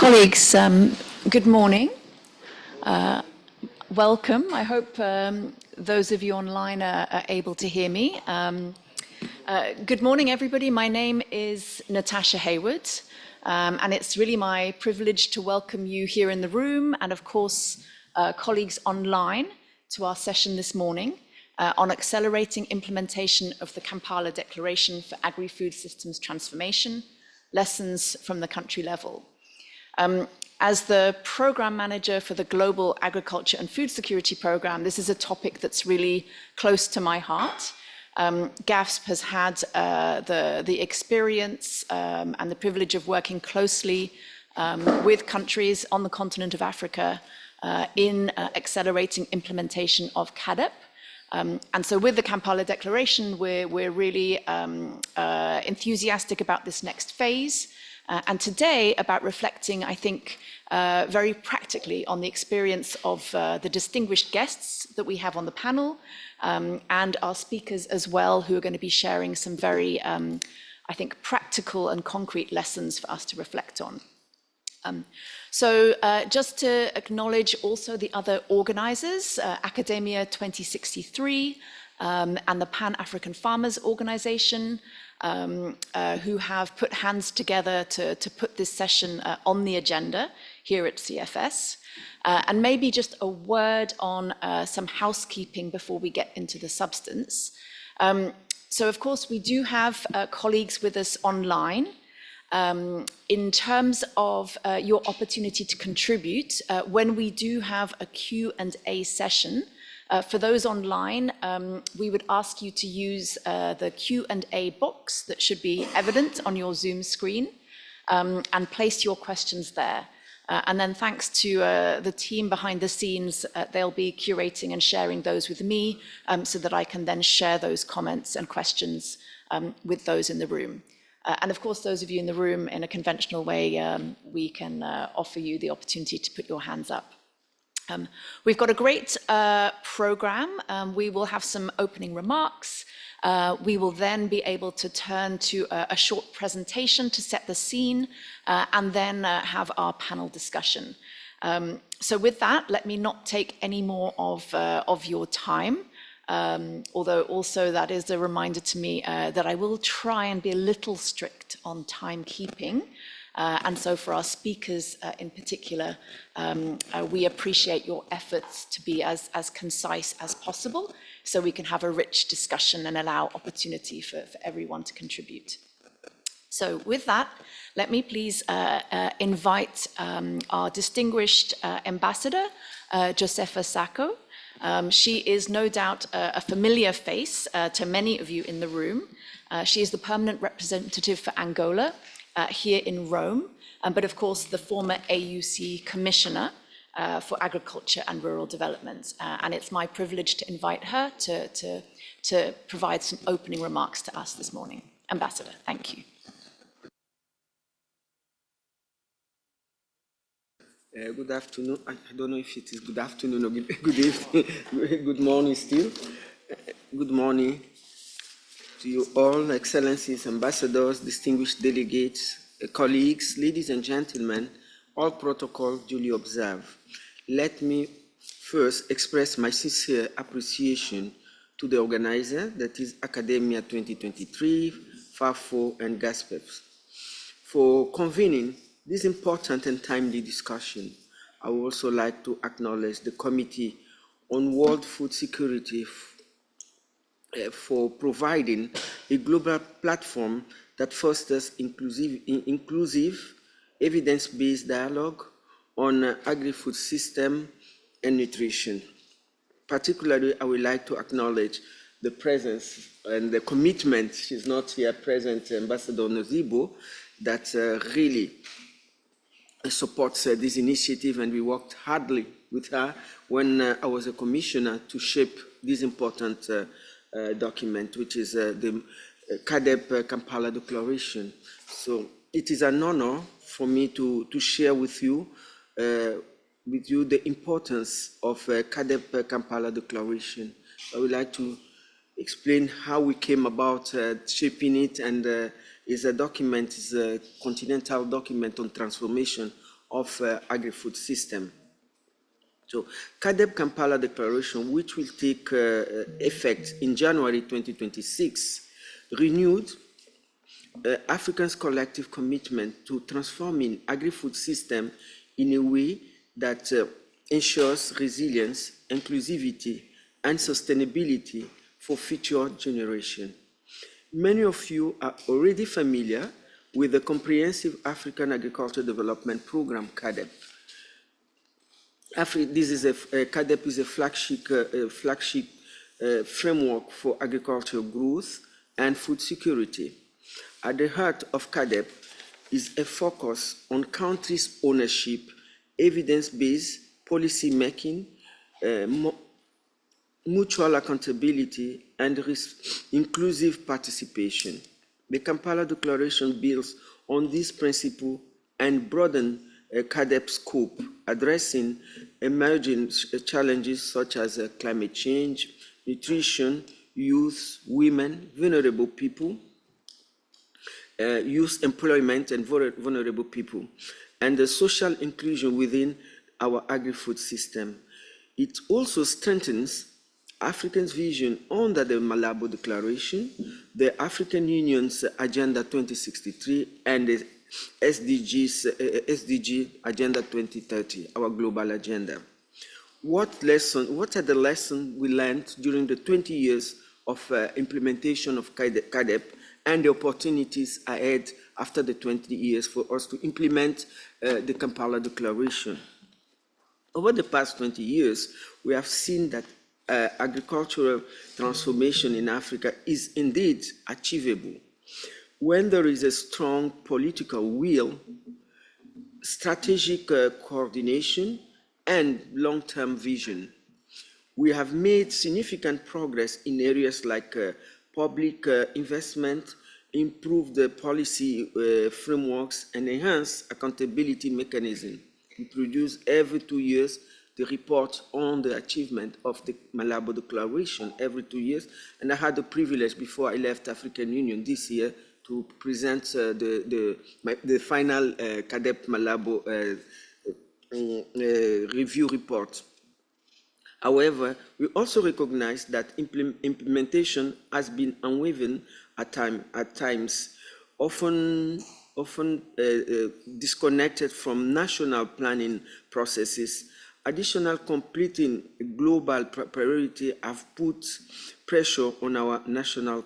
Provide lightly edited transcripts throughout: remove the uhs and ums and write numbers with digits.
Colleagues, good morning. Welcome. I hope those of you online are able to hear me. Good morning, everybody. My name is Natasha Hayward, and it's really my privilege to welcome you here in the room and, of course, colleagues online to our session this morning on accelerating implementation of the Kampala Declaration for Agri-Food Systems Transformation, lessons from the country level. As the program manager for the Global Agriculture and Food Security Program, this is a topic that's really close to my heart. GAFSP has had the experience and the privilege of working closely with countries on the continent of Africa in accelerating implementation of CADEP. And so with the Kampala Declaration, we're really enthusiastic about this next phase. And today about reflecting, I think, very practically on the experience of the distinguished guests that we have on the panel and our speakers as well, who are going to be sharing some very, I think, practical and concrete lessons for us to reflect on. So just to acknowledge also the other organizers, Academia 2063 and the Pan-African Farmers Organization, who have put hands together to put this session on the agenda here at CFS. And maybe just a word on some housekeeping before we get into the substance. So of course, we do have colleagues with us online. In terms of your opportunity to contribute, when we do have a Q&A session, for those online, we would ask you to use the Q&A box that should be evident on your Zoom screen and place your questions there. And then thanks to the team behind the scenes, they'll be curating and sharing those with me so that I can then share those comments and questions with those in the room. And of course, those of you in the room, in a conventional way, we can offer you the opportunity to put your hands up. We've got a great program. We will have some opening remarks. We will then be able to turn to a short presentation to set the scene and then have our panel discussion. So with that, let me not take any more of your time. Although also that is a reminder to me that I will try and be a little strict on timekeeping. And so for our speakers in particular, we appreciate your efforts to be as concise as possible so we can have a rich discussion and allow opportunity for everyone to contribute. So with that, let me please invite our distinguished ambassador, Josefa Sacco. She is no doubt a familiar face to many of you in the room. She is the permanent representative for Angola here in Rome, but of course the former AUC Commissioner for Agriculture and Rural Development. And it's my privilege to invite her to provide some opening remarks to us this morning. Ambassador, thank you. Good afternoon. I don't know if it is good afternoon or good evening. Good morning still. Good morning to you all, Excellencies, Ambassadors, distinguished delegates, colleagues, ladies and gentlemen, all protocol duly observed. Let me first express my sincere appreciation to the organizer, that is Academia 2023, FAFO, and GASPEP, for convening this important and timely discussion. I would also like to acknowledge the Committee on World Food Security for providing a global platform that fosters inclusive evidence-based dialogue on agri-food system and nutrition. Particularly, I would like to acknowledge the presence and the commitment, she's not here present, Ambassador Nozibo, that really supports this initiative, and we worked hardly with her when I was a commissioner to shape this important document, which is the CADEP Kampala Declaration. So it is an honor for me to share with you the importance of CADEP Kampala Declaration. I would like to explain how we came about shaping it, and is a document, is a continental document on transformation of agri-food system. So, CADEP Kampala Declaration, which will take effect in January 2026, renewed Africans' collective commitment to transforming agri-food system in a way that ensures resilience, inclusivity, and sustainability for future generations. Many of you are already familiar with the Comprehensive African Agriculture Development Program, CADEP. CADEP is a flagship framework for agricultural growth and food security. At the heart of CADEP is a focus on countries' ownership, evidence-based policy making, mutual accountability, and inclusive participation. The Kampala Declaration builds on this principle and broadens CADEP's scope, addressing emerging challenges such as climate change, nutrition, youth, women, vulnerable people, youth employment and vulnerable people, and the social inclusion within our agri-food system. It also strengthens Africans' vision under the Malabo Declaration, the African Union's Agenda 2063, and the SDG Agenda 2030, our global agenda. What are the lessons we learned during the 20 years of implementation of CADEP and the opportunities ahead after the 20 years for us to implement the Kampala Declaration? Over the past 20 years, we have seen that agricultural transformation in Africa is indeed achievable when there is a strong political will, strategic coordination, and long-term vision. We have made significant progress in areas like public investment, improved policy frameworks, and enhanced accountability mechanisms. We produce every 2 years the report on the achievement of the Malabo Declaration every 2 years, and I had the privilege before I left African Union this year to present the final CADEP Malabo review report. However, we also recognize that implementation has been unwavering at times, often disconnected from national planning processes. Additional completing global priority have put pressure on our national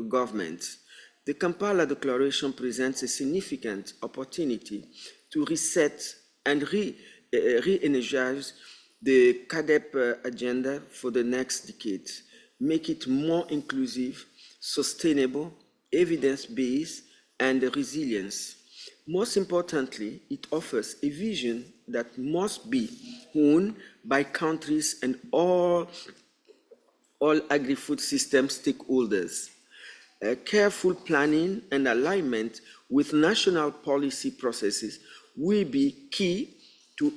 governments. The Kampala Declaration presents a significant opportunity to reset and re-energize the CADEP agenda for the next decade, make it more inclusive, sustainable, evidence-based, and resilient. Most importantly, it offers a vision that must be owned by countries and all agri-food system stakeholders. Careful planning and alignment with national policy processes will be key to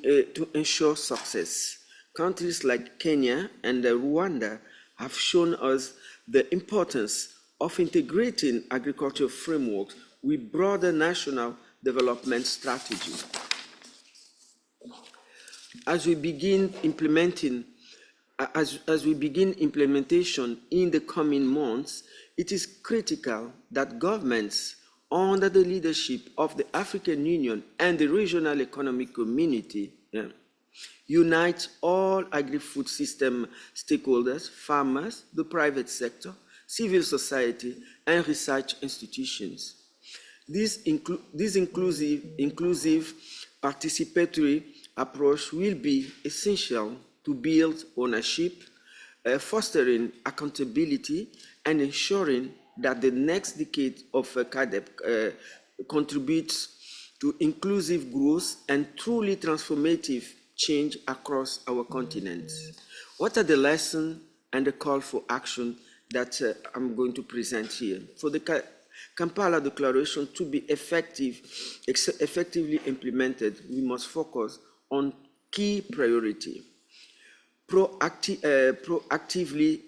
ensure success. Countries like Kenya and Rwanda have shown us the importance of integrating agricultural frameworks with broader national development strategies. As we begin implementation in the coming months, it is critical that governments, under the leadership of the African Union and the regional economic community, unite all agri-food system stakeholders, farmers, the private sector, civil society, and research institutions. This inclusive participatory approach will be essential to build ownership, fostering accountability, and ensuring that the next decade of CADEP contributes to inclusive growth and truly transformative change across our continent. What are the lessons and the call for action that I'm going to present here? For the Kampala Declaration to be effectively implemented, we must focus on key priority. Proactively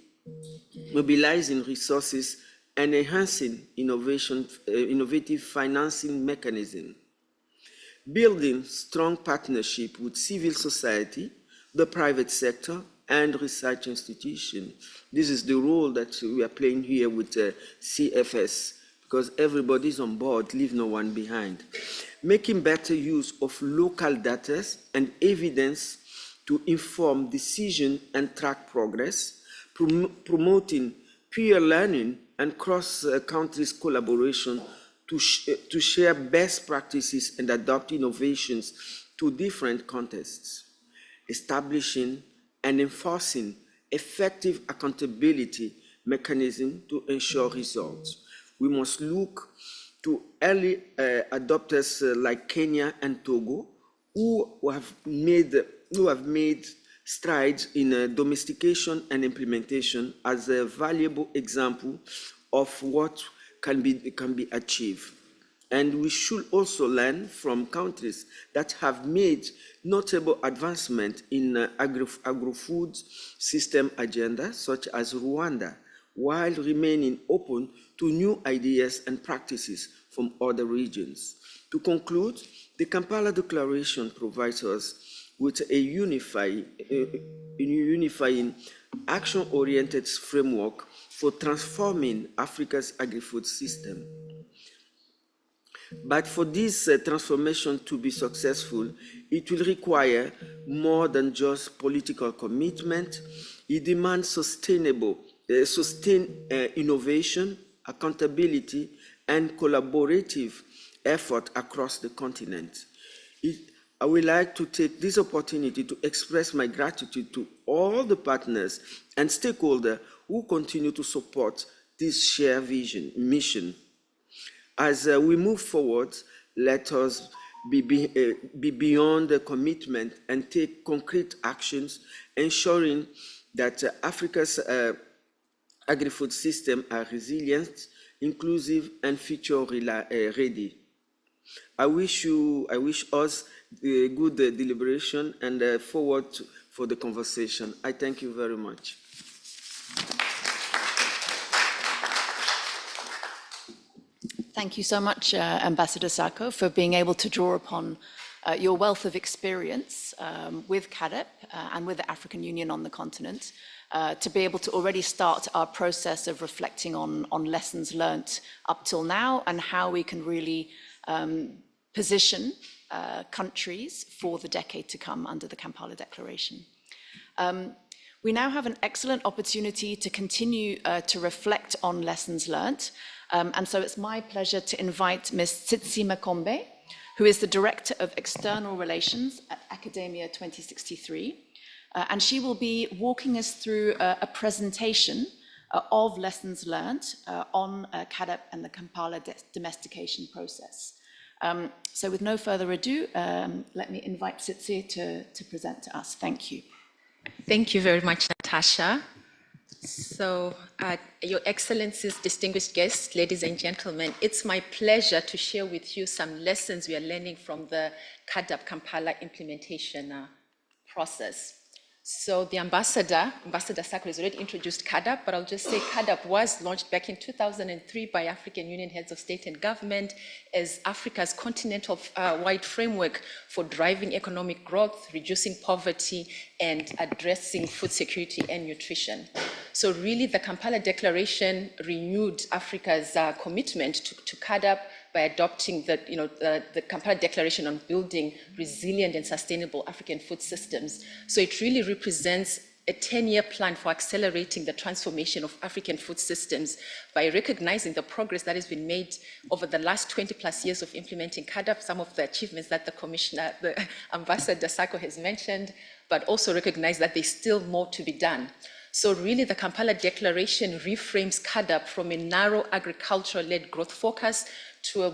mobilizing resources and enhancing innovative financing mechanisms. building strong partnership with civil society, the private sector, and research institutions. This is the role that we are playing here with CFS, because everybody's on board, leave no one behind. Making better use of local data and evidence to inform decision and track progress, promoting peer learning and cross-countries collaboration to share best practices and adopt innovations to different contexts, establishing and enforcing effective accountability mechanism to ensure results. We must look to early adopters like Kenya and Togo, who have made strides in domestication and implementation as a valuable example of what can be achieved. And we should also learn from countries that have made notable advancement in agri-food system agenda, such as Rwanda, while remaining open to new ideas and practices from other regions. To conclude, the Kampala Declaration provides us with a unifying action-oriented framework for transforming Africa's agri-food system. But for this transformation to be successful, it will require more than just political commitment. It demands sustained innovation, accountability, and collaborative effort across the continent. I would like to take this opportunity to express my gratitude to all the partners and stakeholders who continue to support this shared mission. As we move forward, let us be beyond the commitment and take concrete actions, ensuring that Africa's agri-food system are resilient, inclusive, and future ready. I wish us a good deliberation and forward for the conversation. I thank you very much. Thank you so much, Ambassador Sako, for being able to draw upon your wealth of experience with CAADP and with the African Union on the continent to be able to already start our process of reflecting on lessons learnt up till now and how we can really position countries for the decade to come under the Kampala Declaration. We now have an excellent opportunity to continue to reflect on lessons learnt. And so it's my pleasure to invite Ms. Tsitsi Makombe, who is the Director of External Relations at Academia 2063. And she will be walking us through a presentation of lessons learnt on CAADP and the Kampala domestication process. So with no further ado, let me invite Tsitsi to present to us. Thank you. Thank you very much, Natasha. So, Your Excellencies, distinguished guests, ladies and gentlemen, it's my pleasure to share with you some lessons we are learning from the CAADP Kampala implementation process. So the Ambassador Sako has already introduced CAADP, but I'll just say CAADP was launched back in 2003 by African Union heads of state and government as Africa's continental-wide framework for driving economic growth, reducing poverty, and addressing food security and nutrition. So really, the Kampala Declaration renewed Africa's commitment to CAADP by adopting the Kampala Declaration on building resilient and sustainable African food systems. So it really represents a 10-year plan for accelerating the transformation of African food systems by recognizing the progress that has been made over the last 20 plus years of implementing CAADP, some of the achievements that the Ambassador Sako has mentioned, but also recognize that there's still more to be done. So really, the Kampala Declaration reframes CAADP from a narrow agricultural-led growth focus to a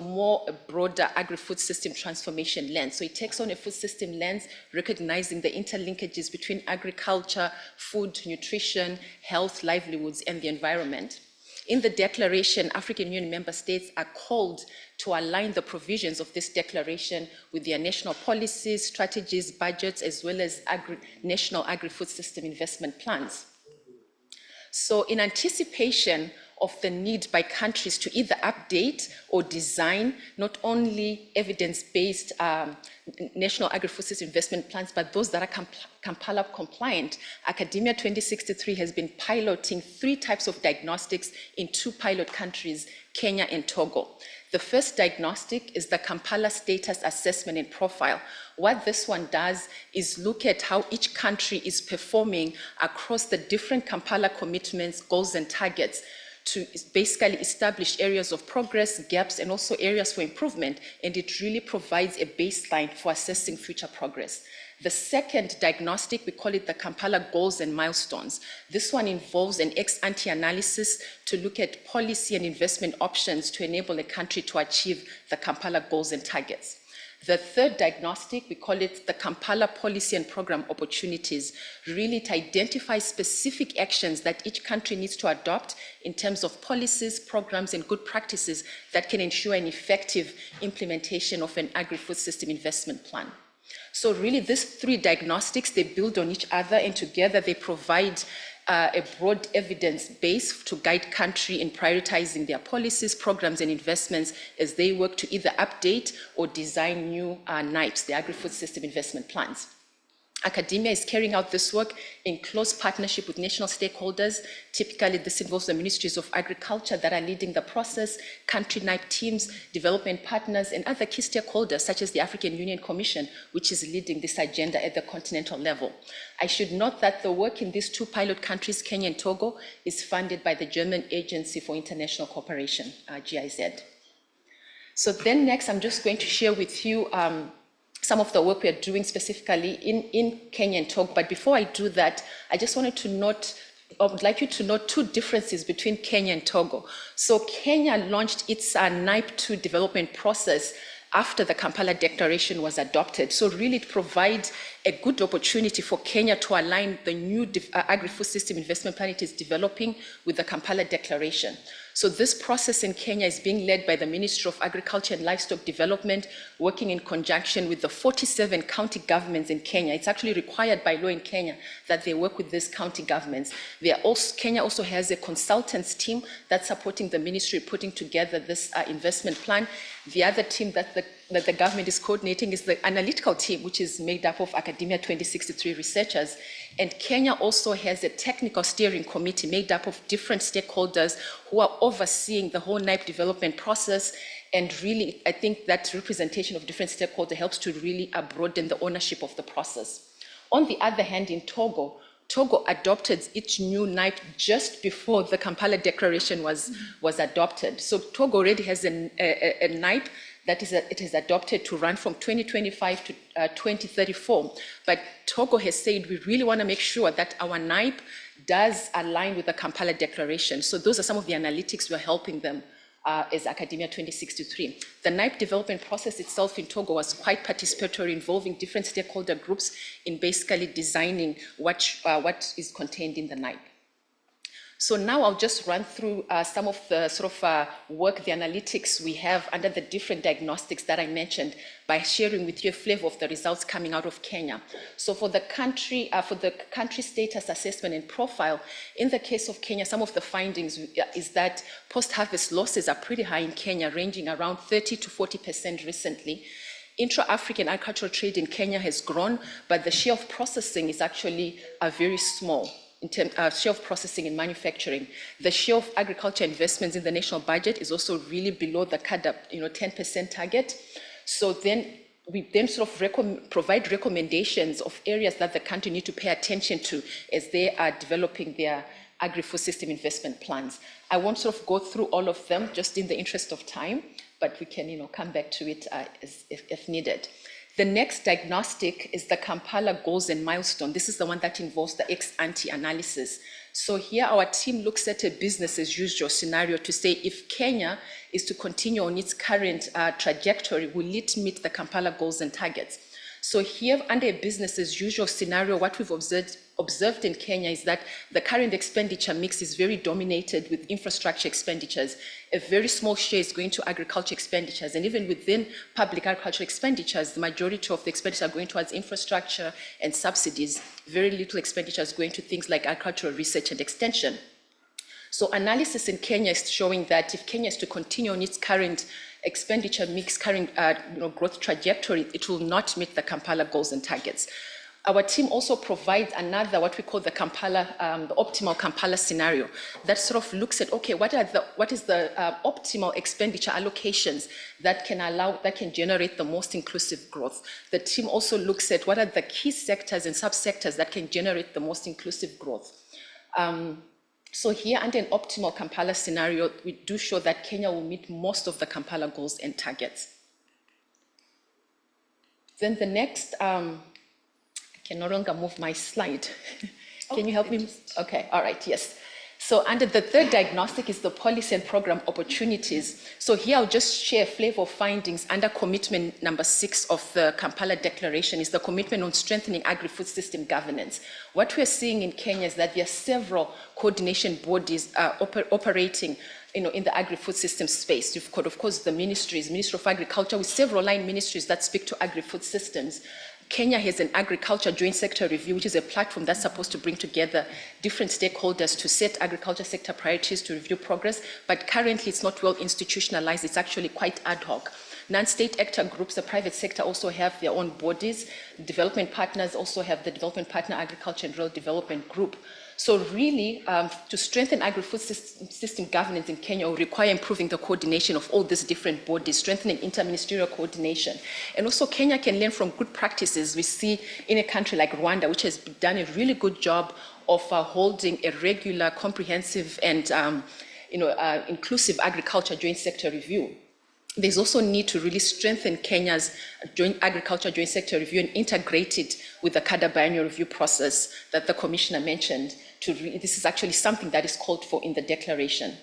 broader agri-food system transformation lens. So it takes on a food system lens, recognizing the interlinkages between agriculture, food, nutrition, health, livelihoods, and the environment. In the declaration, African Union member states are called to align the provisions of this declaration with their national policies, strategies, budgets, as well as national agri-food system investment plans. So in anticipation of the need by countries to either update or design not only evidence-based national agri-food system investment plans, but those that are Kampala compliant, Academia 2063 has been piloting 3 types of diagnostics in 2 pilot countries, Kenya and Togo. The first diagnostic is the Kampala Status Assessment and Profile. What this one does is look at how each country is performing across the different Kampala commitments, goals, and targets to basically establish areas of progress, gaps, and also areas for improvement, and it really provides a baseline for assessing future progress. The second diagnostic, we call it the Kampala Goals and Milestones. This one involves an ex-ante analysis to look at policy and investment options to enable a country to achieve the Kampala goals and targets. The third diagnostic, we call it the Kampala Policy and Program Opportunities. Really, it identifies specific actions that each country needs to adopt in terms of policies, programs, and good practices that can ensure an effective implementation of an agri-food system investment plan. So really, these 3 diagnostics, they build on each other, and together they provide a broad evidence base to guide country in prioritizing their policies, programs, and investments as they work to either update or design new NIPes, the agri-food system investment plans. Academia is carrying out this work in close partnership with national stakeholders. Typically, this involves the ministries of agriculture that are leading the process, country NIPE teams, development partners, and other key stakeholders, such as the African Union Commission, which is leading this agenda at the continental level. I should note that the work in these 2 pilot countries, Kenya and Togo, is funded by the German Agency for International Cooperation, GIZ. So then next, I'm just going to share with you some of the work we are doing specifically in Kenya and Togo. But before I do that, I just wanted to note, I would like you to note 2 differences between Kenya and Togo. So Kenya launched its NIPE 2 development process after the Kampala Declaration was adopted. So really it provides a good opportunity for Kenya to align the new agri-food system investment plan it is developing with the Kampala Declaration. So this process in Kenya is being led by the Ministry of Agriculture and Livestock Development, working in conjunction with the 47 county governments in Kenya. It's actually required by law in Kenya that they work with these county governments. Kenya also has a consultants team that's supporting the ministry putting together this investment plan. The other team that the government is coordinating is the analytical team, which is made up of Academia 2063 researchers. And Kenya also has a technical steering committee made up of different stakeholders who are overseeing the whole NIPE development process. And really, I think that representation of different stakeholders helps to really broaden the ownership of the process. On the other hand, in Togo adopted its new NIPE just before the Kampala Declaration was adopted. So Togo already has a NIPE that it has adopted to run from 2025 to 2034. But Togo has said we really want to make sure that our NIPE does align with the Kampala Declaration. So those are some of the analytics we're helping them as Academia 2063. The NIPE development process itself in Togo was quite participatory, involving different stakeholder groups in basically designing what is contained in the NIPE. So now I'll just run through some of the sort of work, the analytics we have under the different diagnostics that I mentioned by sharing with you a flavor of the results coming out of Kenya. So for the country status assessment and profile, in the case of Kenya, some of the findings is that post-harvest losses are pretty high in Kenya, ranging around 30 to 40% recently. Intra-African agricultural trade in Kenya has grown, but the share of processing is actually very small. In terms of share of processing and manufacturing. The share of agriculture investments in the national budget is also really below the CADA 10% target. So then we then sort of provide recommendations of areas that the country need to pay attention to as they are developing their agri-food system investment plans. I won't sort of go through all of them just in the interest of time, but we can come back to it if needed. The next diagnostic is the Kampala Goals and Milestone. This is the one that involves the ex-ante analysis. So here our team looks at a business as usual scenario to say if Kenya is to continue on its current trajectory, will it meet the Kampala goals and targets? So here, under a business as usual scenario, what we've observed in Kenya is that the current expenditure mix is very dominated with infrastructure expenditures. A very small share is going to agriculture expenditures, and even within public agricultural expenditures, the majority of the expenditure are going towards infrastructure and subsidies. Very little expenditure is going to things like agricultural research and extension. So analysis in Kenya is showing that if Kenya is to continue on its current expenditure mix, current growth trajectory, it will not meet the Kampala goals and targets. Our team also provides another, what we call the Kampala, the optimal Kampala scenario that sort of looks at, okay, what is the optimal expenditure allocations that can generate the most inclusive growth. The team also looks at what are the key sectors and subsectors that can generate the most inclusive growth. So here, under an optimal Kampala scenario, we do show that Kenya will meet most of the Kampala goals and targets. Then the next, I can no longer move my slide. Can you help me? Okay, all right, yes. So under the third diagnostic is the policy and program opportunities. So here I'll just share a flavor of findings under commitment number 6 of the Kampala Declaration is the commitment on strengthening agri-food system governance. What we're seeing in Kenya is that there are several coordination bodies operating in the agri-food system space. You've got, of course, the ministries, Ministry of Agriculture with several line ministries that speak to agri-food systems. Kenya has an agriculture joint sector review, which is a platform that's supposed to bring together different stakeholders to set agriculture sector priorities to review progress, but currently it's not well institutionalized, it's actually quite ad hoc. Non-state actor groups, the private sector also have their own bodies. Development partners also have the Development Partner Agriculture and Rural Development Group. So really, to strengthen agri-food system governance in Kenya will require improving the coordination of all these different bodies, strengthening interministerial coordination. And also Kenya can learn from good practices we see in a country like Rwanda, which has done a really good job of holding a regular, comprehensive and inclusive agriculture joint sector review. There's also need to really strengthen Kenya's agriculture joint sector review and integrate it with the CADA biannual review process that the commissioner mentioned. This is actually something that is called for in the declaration.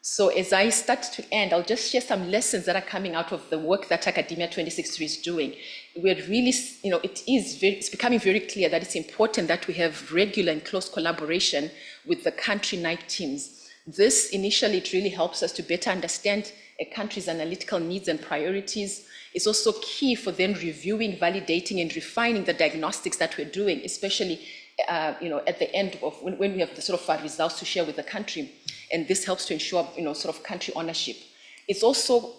So as I start to end, I'll just share some lessons that are coming out of the work that Academia 2063 is doing. We're really, it's becoming very clear that it's important that we have regular and close collaboration with the country NIPE teams. This initially, it really helps us to better understand a country's analytical needs and priorities. It's also key for then reviewing, validating, and refining the diagnostics that we're doing, especially at the end of when we have the sort of results to share with the country. And this helps to ensure sort of country ownership. It's also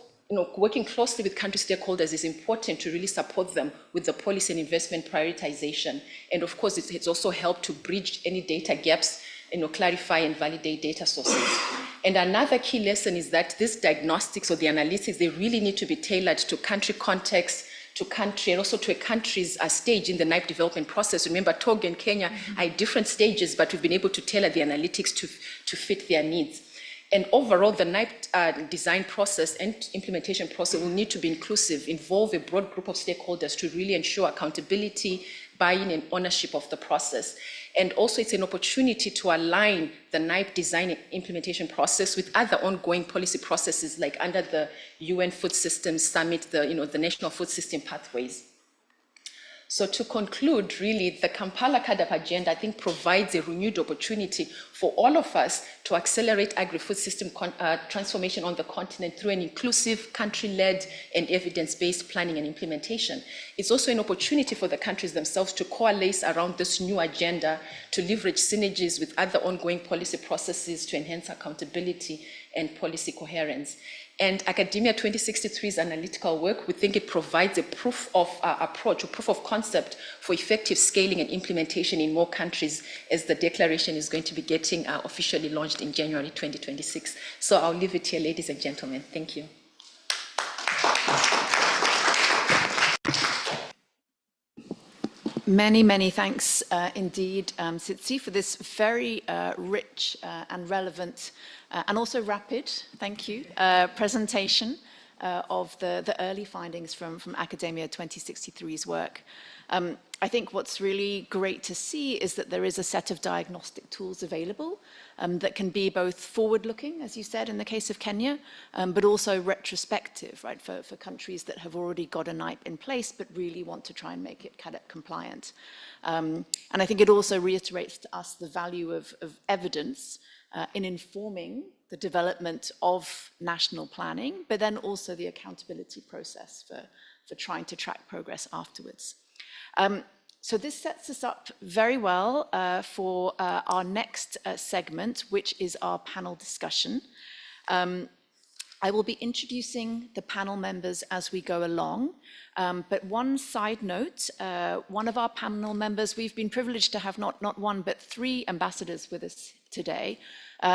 working closely with country stakeholders is important to really support them with the policy and investment prioritization. And of course, it's also helped to bridge any data gaps, clarify and validate data sources. And another key lesson is that these diagnostics or the analytics, they really need to be tailored to country context, to country, and also to a country's stage in the NIPE development process. Remember, Togo and Kenya are at different stages, but we've been able to tailor the analytics to fit their needs. And overall, the NIPE design process and implementation process will need to be inclusive, involve a broad group of stakeholders to really ensure accountability, buy-in, and ownership of the process. And also, it's an opportunity to align the NIPE design and implementation process with other ongoing policy processes, like under the UN Food Systems Summit, the National Food System Pathways. So to conclude, really, the Kampala CADAP agenda, I think, provides a renewed opportunity for all of us to accelerate agri-food system transformation on the continent through an inclusive, country-led, and evidence-based planning and implementation. It's also an opportunity for the countries themselves to coalesce around this new agenda, to leverage synergies with other ongoing policy processes to enhance accountability and policy coherence. And Academia 2063's analytical work, we think it provides a proof of approach, a proof of concept for effective scaling and implementation in more countries, as the declaration is going to be getting officially launched in January 2026. So I'll leave it here, ladies and gentlemen. Thank you. Many, many thanks indeed, Tsitsi, for this very rich and relevant and also rapid, thank you, presentation of the early findings from Academia 2063's work. I think what's really great to see is that there is a set of diagnostic tools available that can be both forward-looking, as you said, in the case of Kenya, but also retrospective, right, for countries that have already got a NIPE in place, but really want to try and make it CADAP compliant. And I think it also reiterates to us the value of evidence in informing the development of national planning, but then also the accountability process for trying to track progress afterwards. So this sets us up very well for our next segment, which is our panel discussion. I will be introducing the panel members as we go along, but one side note, one of our panel members, we've been privileged to have not one, but 3 ambassadors with us today,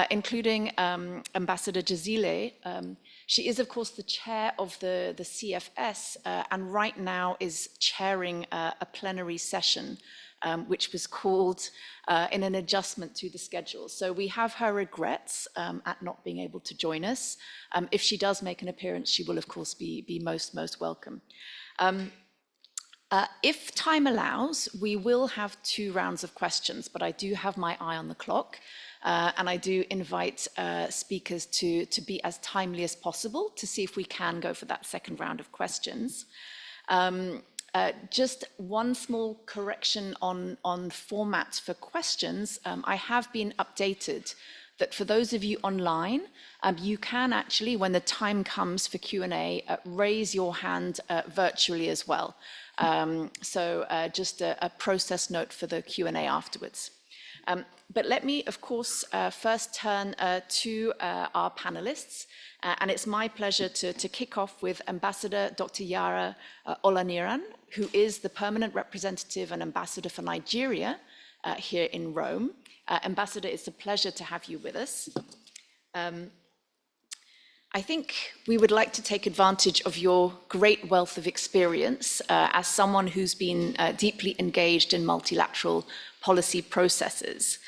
including Ambassador Jazile. She is, of course, the chair of the CFS, and right now is chairing a plenary session, which was called in an adjustment to the schedule. So we have her regrets at not being able to join us. If she does make an appearance, she will, of course, be most welcome. If time allows, we will have 2 rounds of questions, but I do have my eye on the clock. And I do invite speakers to be as timely as possible to see if we can go for that second round of questions. Just one small correction on format for questions. I have been updated that for those of you online, you can actually, when the time comes for Q&A, raise your hand virtually as well. So just a process note for the Q&A afterwards. But let me, of course, first turn to our panelists. And it's my pleasure to kick off with Ambassador Dr. Yara Olaniran, who is the permanent representative and ambassador for Nigeria here in Rome. Ambassador, it's a pleasure to have you with us. I think we would like to take advantage of your great wealth of experience as someone who's been deeply engaged in multilateral policy processes.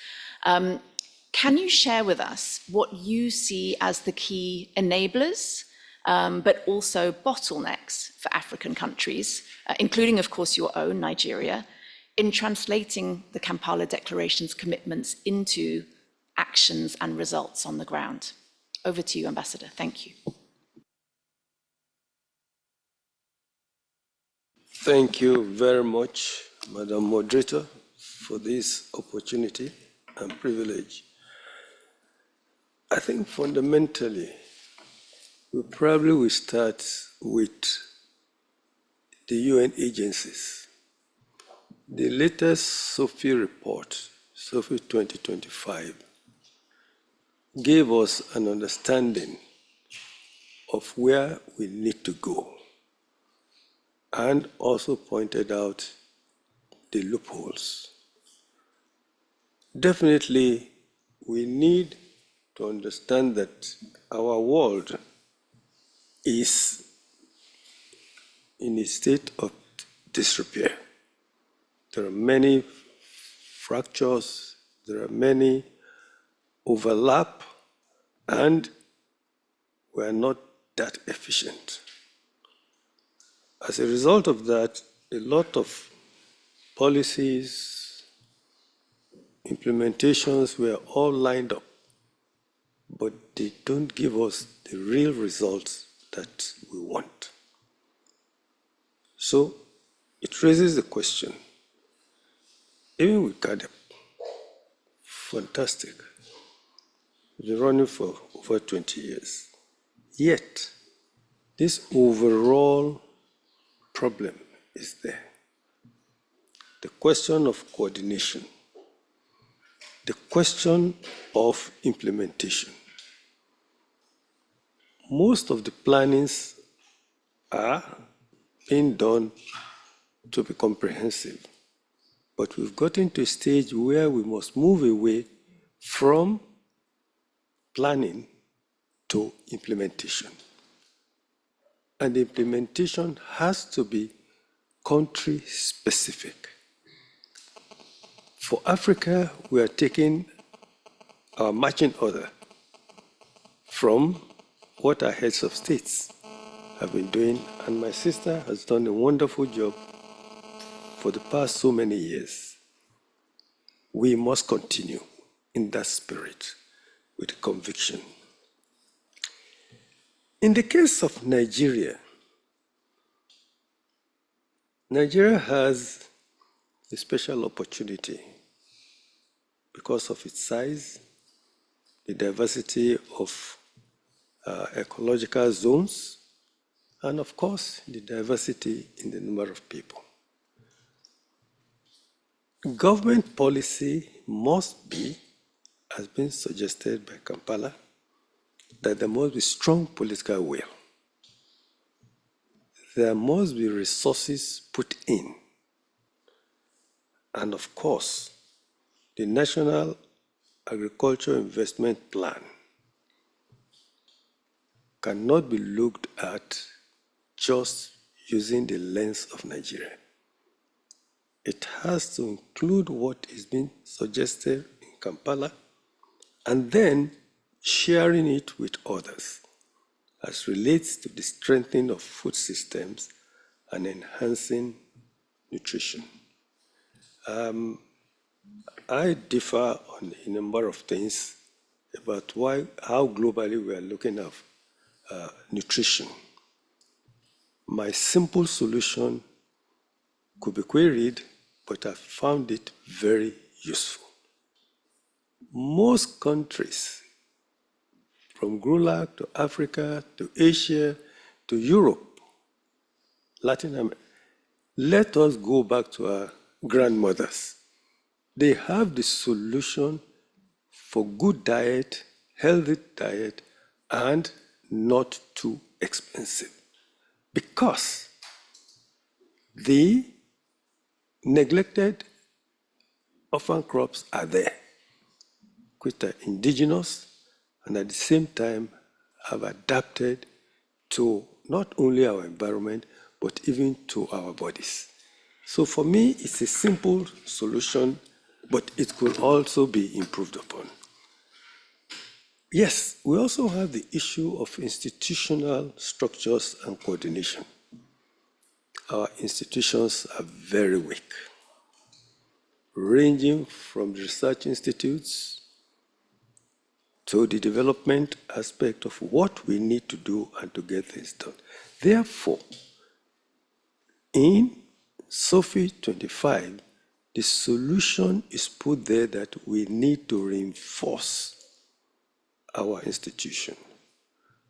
Can you share with us what you see as the key enablers, but also bottlenecks for African countries, including, of course, your own, Nigeria, in translating the Kampala Declaration's commitments into actions and results on the ground? Over to you, Ambassador. Thank you. Thank you very much, Madam Moderator, for this opportunity and privilege. I think fundamentally, we probably will start with the UN agencies. The latest SOFI report, SOFI 2025, gave us an understanding of where we need to go and also pointed out the loopholes. Definitely, we need to understand that our world is in a state of disrepair. There are many fractures, there are many overlap, and we are not that efficient. As a result of that, a lot of policies, implementations were all lined up, but they don't give us the real results that we want. So it raises the question, even with CADEP, fantastic, we've been running for over 20 years, yet this overall problem is there. The question of coordination, the question of implementation. Most of the plannings are being done to be comprehensive, but we've gotten to a stage where we must move away from planning to implementation. And the implementation has to be country-specific. For Africa, we are taking our marching order from what our heads of states have been doing, and my sister has done a wonderful job for the past so many years. We must continue in that spirit with conviction. In the case of Nigeria, Nigeria has a special opportunity because of its size, the diversity of ecological zones, and of course, the diversity in the number of people. Government policy must be, as been suggested by Kampala, that there must be strong political will. There must be resources put in. And of course, the National Agriculture Investment Plan cannot be looked at just using the lens of Nigeria. It has to include what is being suggested in Kampala and then sharing it with others as relates to the strengthening of food systems and enhancing nutrition. I differ on a number of things about how globally we are looking at nutrition. My simple solution could be queried, but I found it very useful. Most countries, from Gulag to Africa to Asia to Europe, Latin America, let us go back to our grandmothers. They have the solution for good diet, healthy diet, and not too expensive. Because the neglected orphan crops are there, which are indigenous and at the same time have adapted to not only our environment, but even to our bodies. So for me, it's a simple solution, but it could also be improved upon. Yes, we also have the issue of institutional structures and coordination. Our institutions are very weak, ranging from research institutes to the development aspect of what we need to do and to get things done. Therefore, in SOFI 25, the solution is put there that we need to reinforce our institution.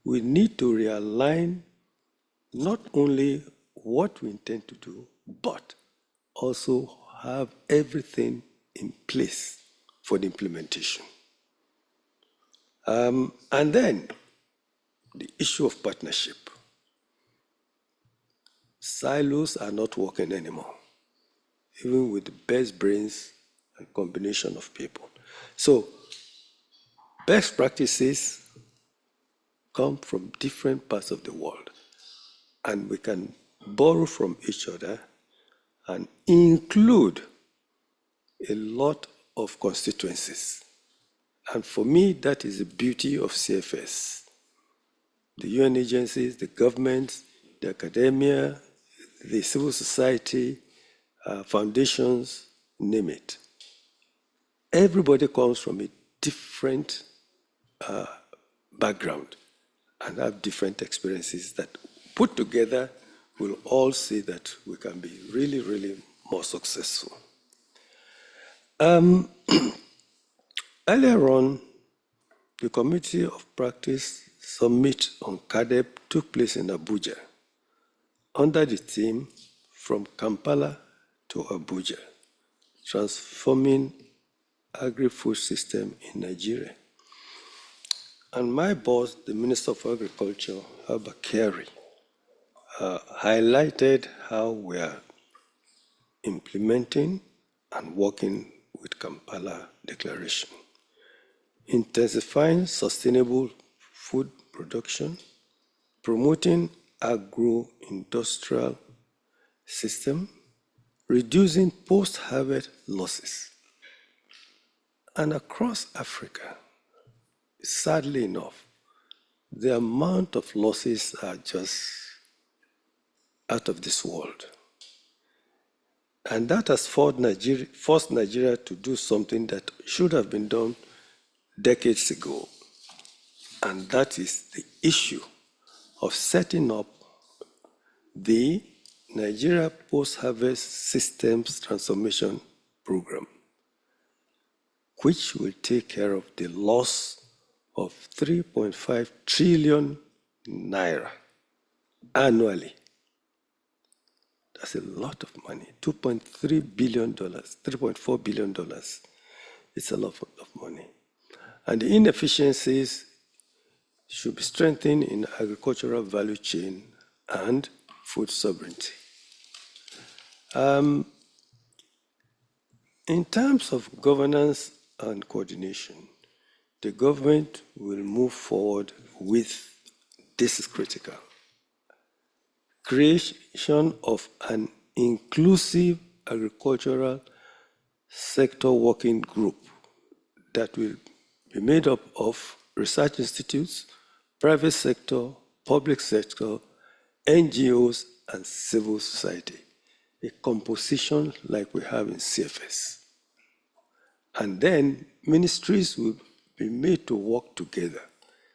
We need to realign not only what we intend to do, but also have everything in place for the implementation. And then the issue of partnership. Silos are not working anymore, even with the best brains and combination of people. So best practices come from different parts of the world, and we can borrow from each other and include a lot of constituencies. And for me, that is the beauty of CFS. The UN agencies, the governments, the academia, the civil society, foundations, name it. Everybody comes from a different background and have different experiences that put together will all see that we can be really, really more successful. Earlier on, the Committee of Practice Summit on CADEP took place in Abuja under the theme From Kampala to Abuja, Transforming Agri-Food System in Nigeria. And my boss, the Minister of Agriculture, Abba Kyari, highlighted how we are implementing and working with Kampala Declaration, intensifying sustainable food production, promoting agro-industrial system, reducing post-harvest losses. And across Africa, sadly enough, the amount of losses are just out of this world. And that has forced Nigeria to do something that should have been done decades ago. And that is the issue of setting up the Nigeria Post-Harvest Systems Transformation Program, which will take care of the loss of 3.5 trillion naira annually That's a lot of money. $2.3 billion, $3.4 billion. It's a lot of money. And the inefficiencies should be strengthened in agricultural value chain and food sovereignty. In terms of governance and coordination, the government will move forward with, this is critical, creation of an inclusive agricultural sector working group that will be made up of research institutes, private sector, public sector, NGOs, and civil society, a composition like we have in CFS. And then ministries will be made to work together.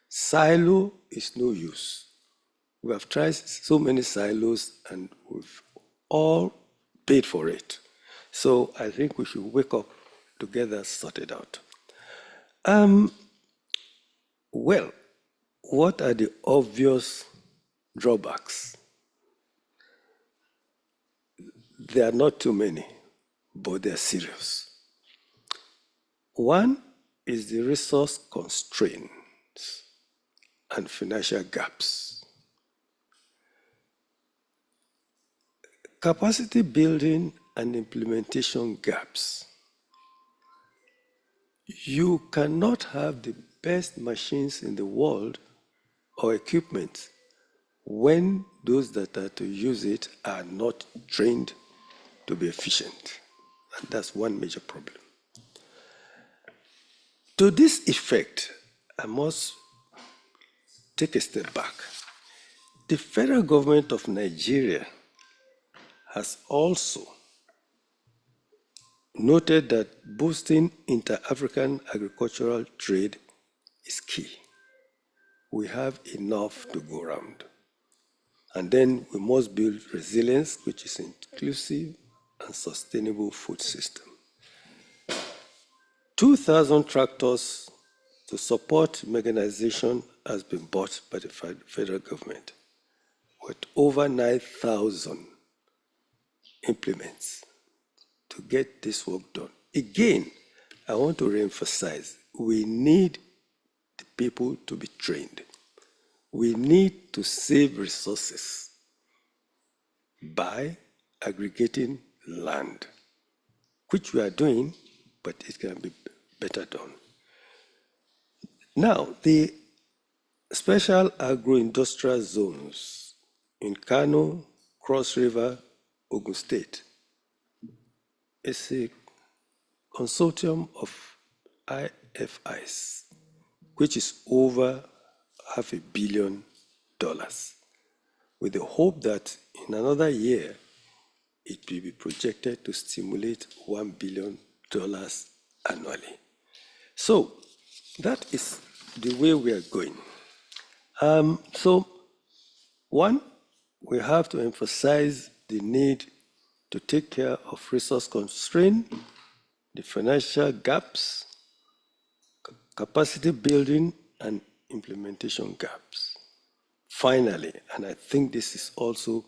Silo is no use. We have tried so many silos and we've all paid for it. So I think we should wake up together, sort it out. Well, what are the obvious drawbacks? There are not too many, but they're serious. One is the resource constraints and financial gaps. Capacity building and implementation gaps. You cannot have the best machines in the world or equipment when those that are to use it are not trained to be efficient. And that's one major problem. To this effect, I must take a step back. The federal government of Nigeria has also noted that boosting inter-African agricultural trade is key. We have enough to go around. And then we must build resilience, which is inclusive and sustainable food system. 2,000 tractors to support mechanization has been bought by the federal government, with over 9,000 implements to get this work done. Again, I want to reemphasize, we need the people to be trained. We need to save resources by aggregating land, which we are doing, but it can be better done. Now, the special agro-industrial zones in Kano, Cross River, Ogun State is a consortium of IFIs, which is over $500 million, with the hope that in another year, it will be projected to stimulate $1 billion annually. So that is the way we are going. So one, we have to emphasize the need to take care of resource constraint, the financial gaps, capacity building, and implementation gaps. Finally, and I think this is also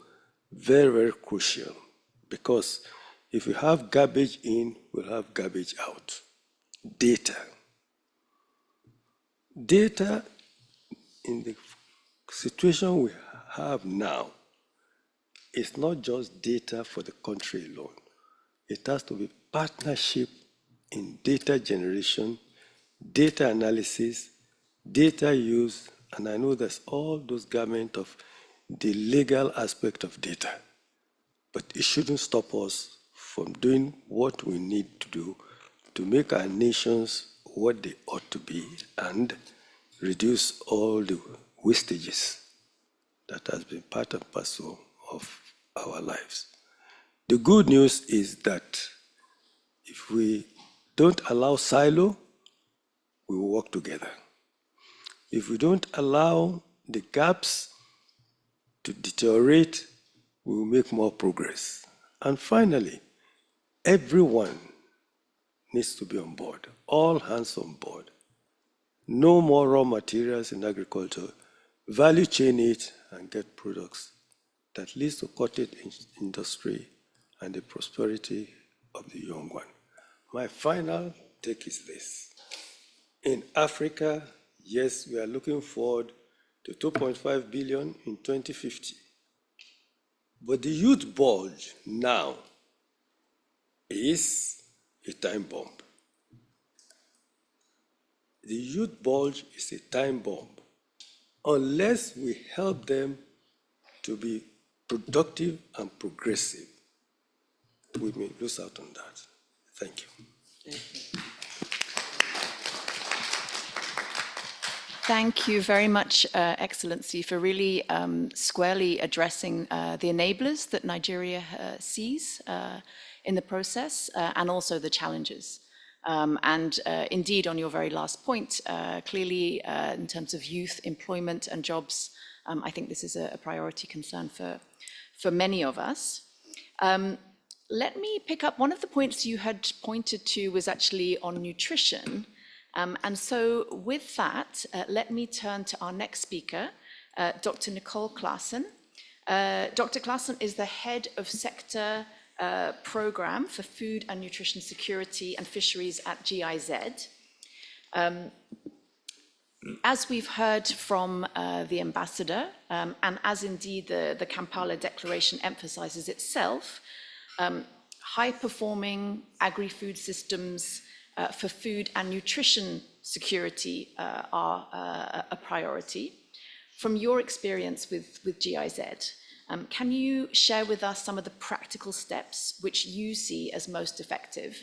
very, very crucial, because if we have garbage in, we'll have garbage out. Data. Data in the situation we have now is not just data for the country alone. It has to be partnership in data generation, data analysis, data use, and I know there's all those garment of the legal aspect of data. But it shouldn't stop us from doing what we need to do to make our nations what they ought to be and reduce all the wastages that has been part and parcel of our lives. The good news is that if we don't allow silo, we will work together. If we don't allow the gaps to deteriorate, we will make more progress. And finally, everyone needs to be on board, all hands on board. No more raw materials in agriculture, value chain it and get products that leads to cottage industry and the prosperity of the young one. My final take is this. In Africa, yes, we are looking forward to 2.5 billion in 2050. But the youth bulge now is a time bomb. The youth bulge is a time bomb. Unless we help them to be productive and progressive, we may lose out on that. Thank you. Thank you very much, Excellency, for really squarely addressing the enablers that Nigeria sees in the process and also the challenges. Indeed, on your very last point, clearly in terms of youth employment and jobs, I think this is a priority concern for many of us. Let me pick up one of the points you had pointed to was actually on nutrition. And so with that, let me turn to our next speaker, Dr. Nicole Claassen. Dr. Claassen is the head of sector program for food and nutrition security and fisheries at GIZ. As we've heard from the ambassador, and as indeed the Kampala Declaration emphasizes itself, high-performing agri-food systems for food and nutrition security are a priority. From your experience with GIZ, can you share with us some of the practical steps which you see as most effective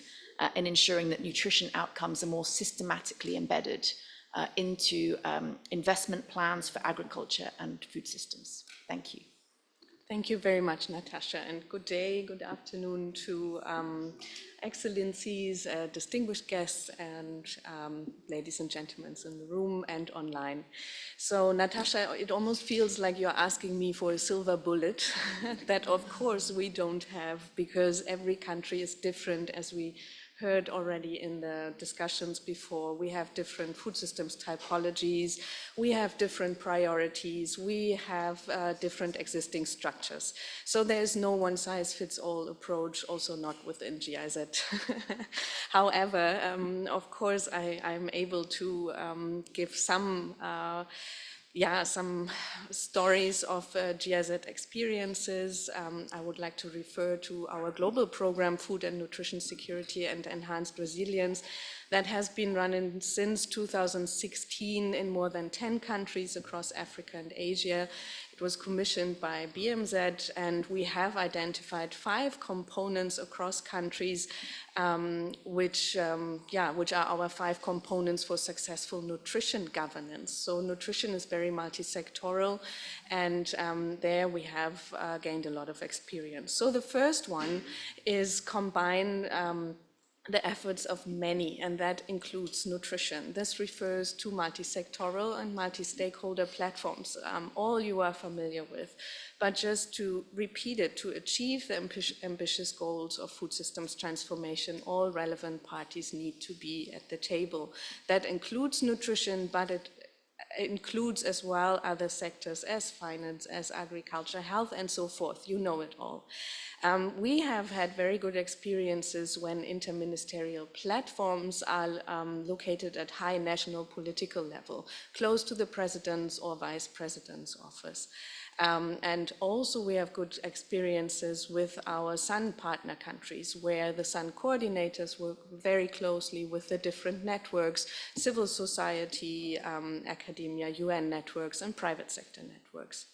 in ensuring that nutrition outcomes are more systematically embedded into investment plans for agriculture and food systems? Thank you. Thank you very much, Natasha, and good day, good afternoon to excellencies, distinguished guests, and ladies and gentlemen in the room and online. So, Natasha, it almost feels like you're asking me for a silver bullet that, of course, we don't have, because every country is different, as we heard already in the discussions before. We have different food systems typologies, we have different priorities, we have different existing structures. So there is no one-size-fits-all approach, also not within GIZ. However, of course, I'm able to give some stories of GIZ experiences. I would like to refer to our global program, Food and Nutrition Security and Enhanced Resilience, that has been running since 2016 in more than 10 countries across Africa and Asia. It was commissioned by BMZ, and we have identified 5 components across countries, which are our 5 components for successful nutrition governance. So nutrition is very multi-sectoral, and there we have gained a lot of experience. So the first one is combine the efforts of many, and that includes nutrition. This refers to multi-sectoral and multi-stakeholder platforms, all you are familiar with. But just to repeat it, to achieve the ambitious goals of food systems transformation, all relevant parties need to be at the table. That includes nutrition, but it includes as well other sectors as finance, as agriculture, health, and so forth. You know it all. We have had very good experiences when interministerial platforms are located at high national political level, close to the president's or vice president's office. And also we have good experiences with our SUN partner countries, where the SUN coordinators work very closely with the different networks, civil society, academia, UN networks, and private sector networks.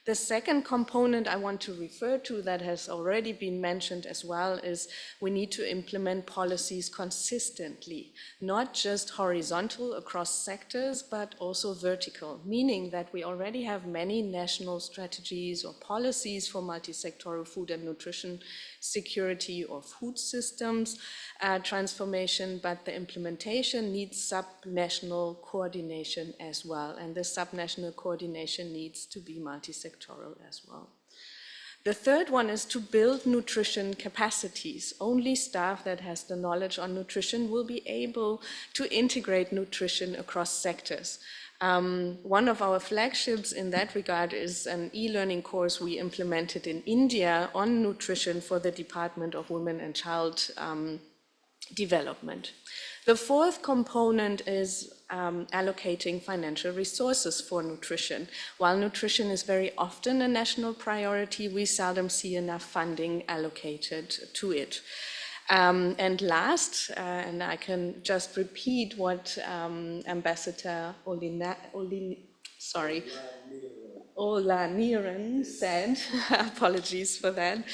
The second component I want to refer to that has already been mentioned as well is we need to implement policies consistently, not just horizontal across sectors, but also vertical, meaning that we already have many national strategies or policies for multi-sectoral food and nutrition security or food systems transformation, but the implementation needs sub-national coordination as well, and this sub-national coordination needs to be multi-sectoral as well. The third one is to build nutrition capacities. Only staff that has the knowledge on nutrition will be able to integrate nutrition across sectors. One of our flagships in that regard is an e-learning course we implemented in India on nutrition for the Department of Women and Child Development. The fourth component is allocating financial resources for nutrition. While nutrition is very often a national priority, we seldom see enough funding allocated to it. And last, and I can just repeat what Ambassador Olaniran said, apologies for that,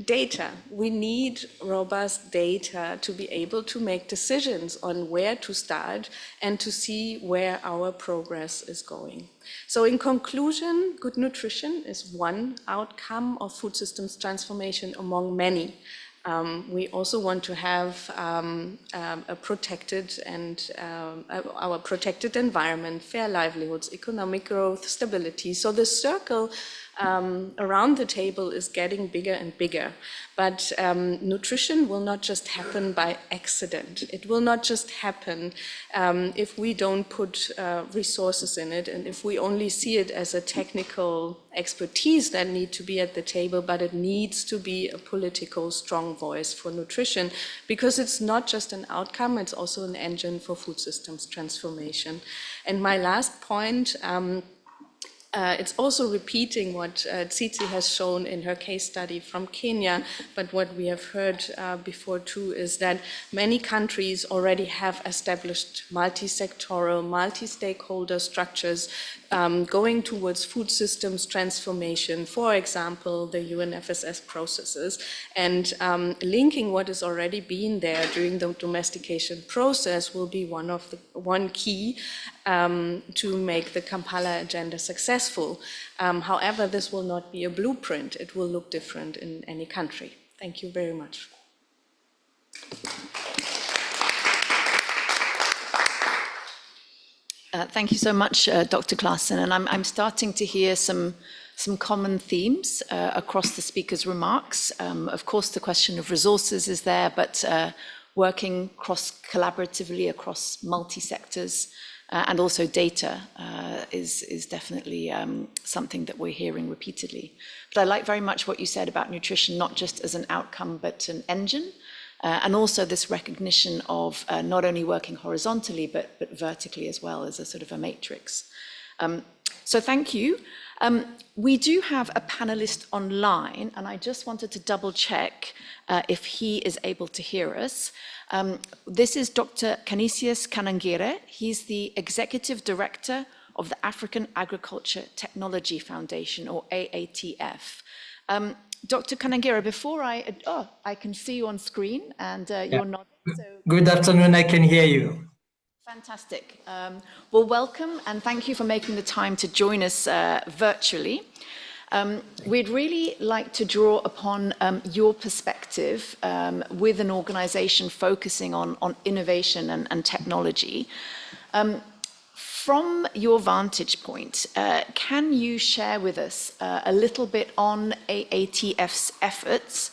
data. We need robust data to be able to make decisions on where to start and to see where our progress is going. So in conclusion, good nutrition is one outcome of food systems transformation among many. We also want to have a protected and our protected environment, fair livelihoods, economic growth, stability. So the circle around the table is getting bigger and bigger. But nutrition will not just happen by accident. It will not just happen if we don't put resources in it and if we only see it as a technical expertise that need to be at the table, but it needs to be a political strong voice for nutrition because it's not just an outcome, it's also an engine for food systems transformation. And my last point, it's also repeating what Tsitsi has shown in her case study from Kenya, but what we have heard before too is that many countries already have established multi-sectoral, multi-stakeholder structures going towards food systems transformation, for example, the UNFSS processes, and linking what has already been there during the domestication process will be one key to make the Kampala agenda successful. However, this will not be a blueprint. It will look different in any country. Thank you very much. Thank you so much, Dr. Klaassen. And I'm starting to hear some common themes across the speakers' remarks. Of course, the question of resources is there, but working collaboratively across multi-sectors and also data is definitely something that we're hearing repeatedly. But I like very much what you said about nutrition, not just as an outcome, but an engine. And also this recognition of not only working horizontally, but vertically as well as a sort of a matrix. So thank you. We do have a panelist online, and I just wanted to double check if he is able to hear us. This is Dr. Canisius Kanangire. He's the Executive Director of the African Agriculture Technology Foundation, or AATF. Dr. Kanangire, before I can see you on screen and you're nodding. So good afternoon, I can hear you. Fantastic. Well, welcome and thank you for making the time to join us virtually. We'd really like to draw upon your perspective with an organization focusing on innovation and technology. From your vantage point, can you share with us a little bit on AATF's efforts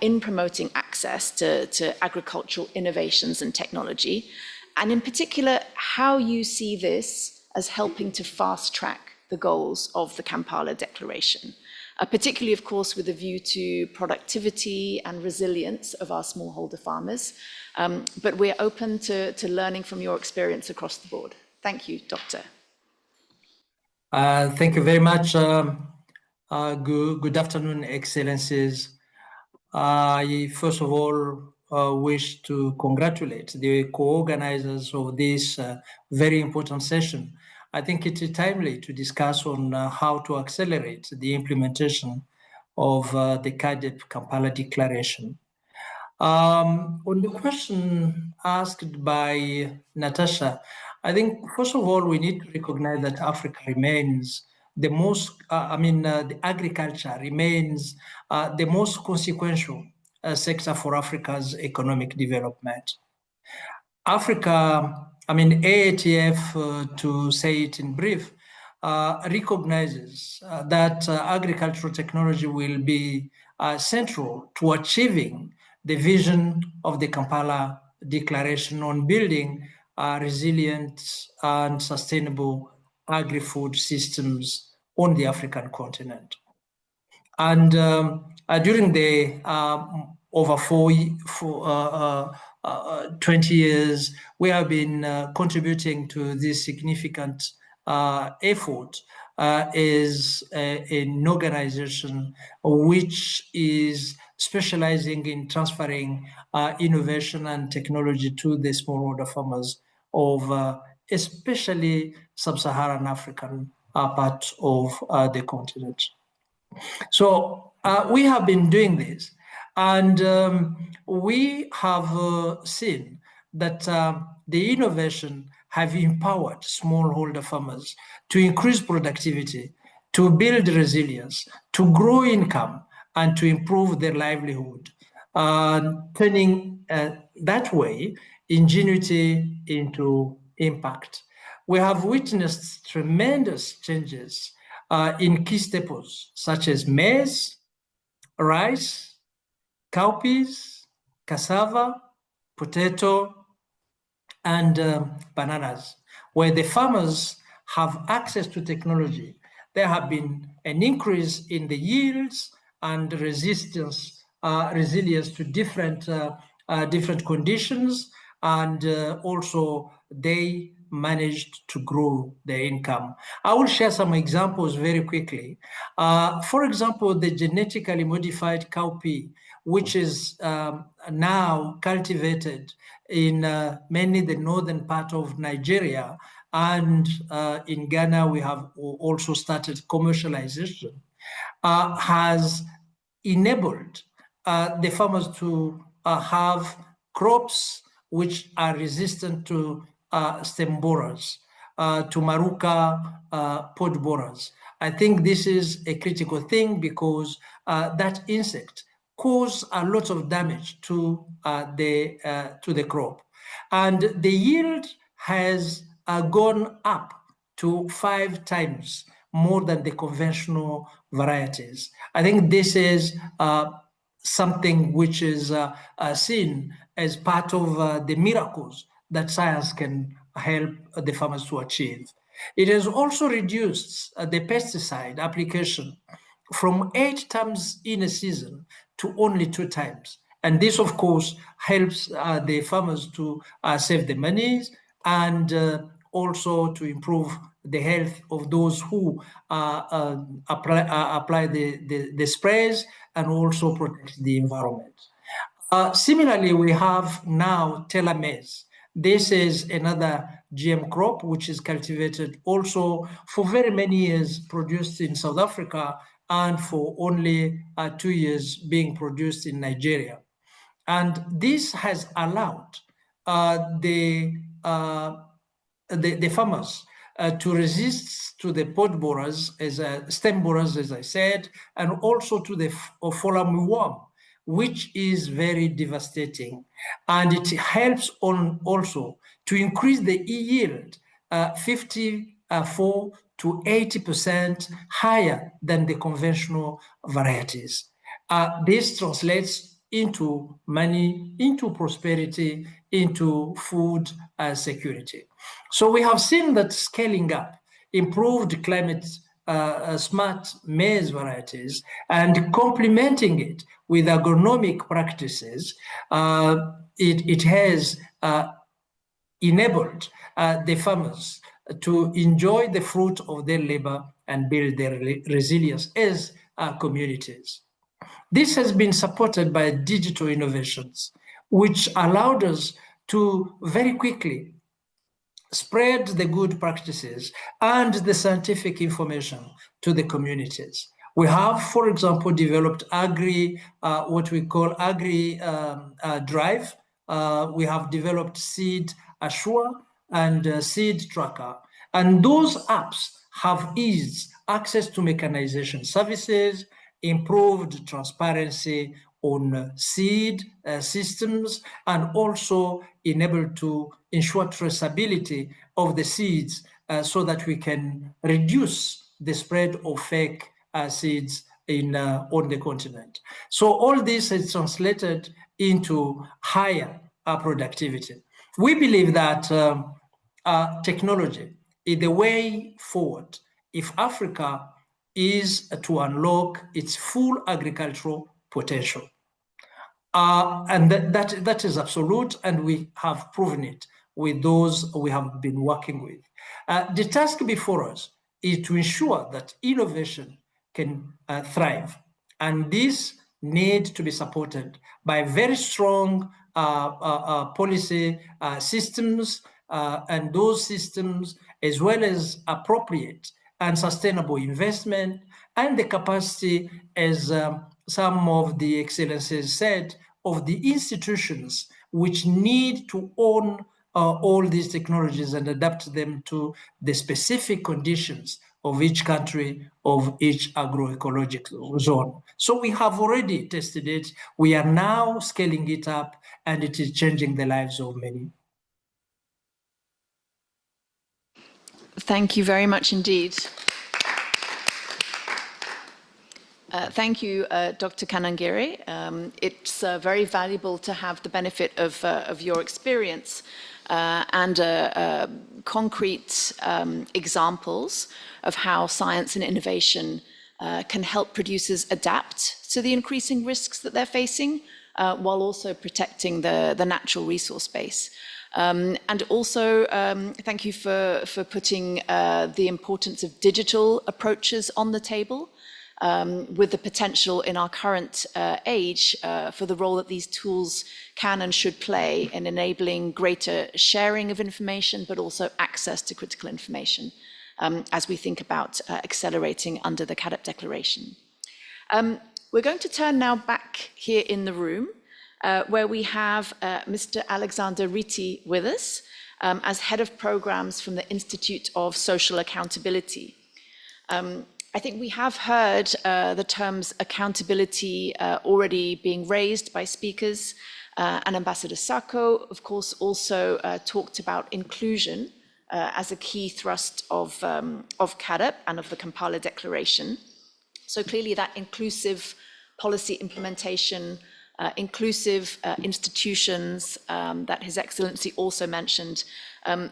in promoting access to agricultural innovations and technology, and in particular, how you see this as helping to fast track the goals of the Kampala Declaration, particularly, of course, with a view to productivity and resilience of our smallholder farmers. But we're open to learning from your experience across the board. Thank you, Doctor. Thank you very much. Good afternoon, Excellencies. I first of all wish to congratulate the co-organizers of this very important session. I think it is timely to discuss on how to accelerate the implementation of the CADEP Kampala Declaration. On the question asked by Natasha, I think, first of all, we need to recognize that Africa remains the most, the agriculture remains the most consequential sector for Africa's economic development. Africa, AATF, to say it in brief, recognizes that agricultural technology will be central to achieving the vision of the Kampala Declaration on building resilient and sustainable agri-food systems on the African continent. And during the over 20 years, we have been contributing to this significant effort as an organization which is specializing in transferring innovation and technology to the smallholder farmers of especially sub-Saharan African part of the continent. So we have been doing this, and we have seen that the innovation have empowered smallholder farmers to increase productivity, to build resilience, to grow income, and to improve their livelihood, turning that way ingenuity into impact. We have witnessed tremendous changes in key staples such as maize, rice, cowpeas, cassava, potato, and bananas, where the farmers have access to technology. There have been an increase in the yields and resilience to different conditions, and also they managed to grow their income. I will share some examples very quickly. For example, the genetically modified cowpea, which is now cultivated in mainly the northern part of Nigeria, and in Ghana we have also started commercialization, has enabled the farmers to have crops which are resistant to stem borers, to maruca pod borers. I think this is a critical thing because that insect cause a lot of damage to the crop, and the yield has gone up to 5 times more than the conventional varieties. I think this is something which is seen as part of the miracles that science can help the farmers to achieve. It has also reduced the pesticide application from 8 times in a season to only 2 times. And this, of course, helps the farmers to save the money and also to improve the health of those who apply the sprays and also protect the environment. Similarly, we have now Tela maize. This is another GM crop which is cultivated also for very many years, produced in South Africa, and for only 2 years being produced in Nigeria. And this has allowed the farmers to resist to the pod borers, stem borers, as I said, and also to the fallow worm, which is very devastating. And it helps also to increase the yield 54 to 80% higher than the conventional varieties. This translates into money, into prosperity, into food security. So we have seen that scaling up improved climate smart maize varieties and complementing it with agronomic practices, it has enabled the farmers to enjoy the fruit of their labor and build their resilience as communities. This has been supported by digital innovations, which allowed us to very quickly spread the good practices and the scientific information to the communities. We have, for example, developed what we call Agri Drive. We have developed Seed Assure and Seed Tracker. And those apps have eased access to mechanization services, improved transparency on seed systems, and also enabled to ensure traceability of the seeds so that we can reduce the spread of fake seeds on the continent. So all this is translated into higher productivity. We believe that technology is the way forward if Africa is to unlock its full agricultural potential. And that is absolute, and we have proven it with those we have been working with. The task before us is to ensure that innovation can thrive, and this needs to be supported by very strong policy systems, and those systems, as well as appropriate and sustainable investment, and the capacity, as some of the excellencies said, of the institutions which need to own all these technologies and adapt them to the specific conditions of each country, of each agroecological zone. So we have already tested it. We are now scaling it up, and it is changing the lives of many. Thank you very much indeed. Thank you, Dr. Kanangere. It's very valuable to have the benefit of your experience and concrete examples of how science and innovation can help producers adapt to the increasing risks that they're facing, while also protecting the natural resource base. And also, thank you for putting the importance of digital approaches on the table, with the potential in our current age for the role that these tools can and should play in enabling greater sharing of information, but also access to critical information, as we think about accelerating under the CAADP Declaration. We're going to turn now back here in the room, where we have Mr. Alexander Riti with us as Head of Programs from the Institute of Social Accountability. I think we have heard the terms accountability already being raised by speakers, and Ambassador Sako, of course, also talked about inclusion as a key thrust of CAADP and of the Kampala Declaration. So clearly that inclusive policy implementation, inclusive institutions that His Excellency also mentioned,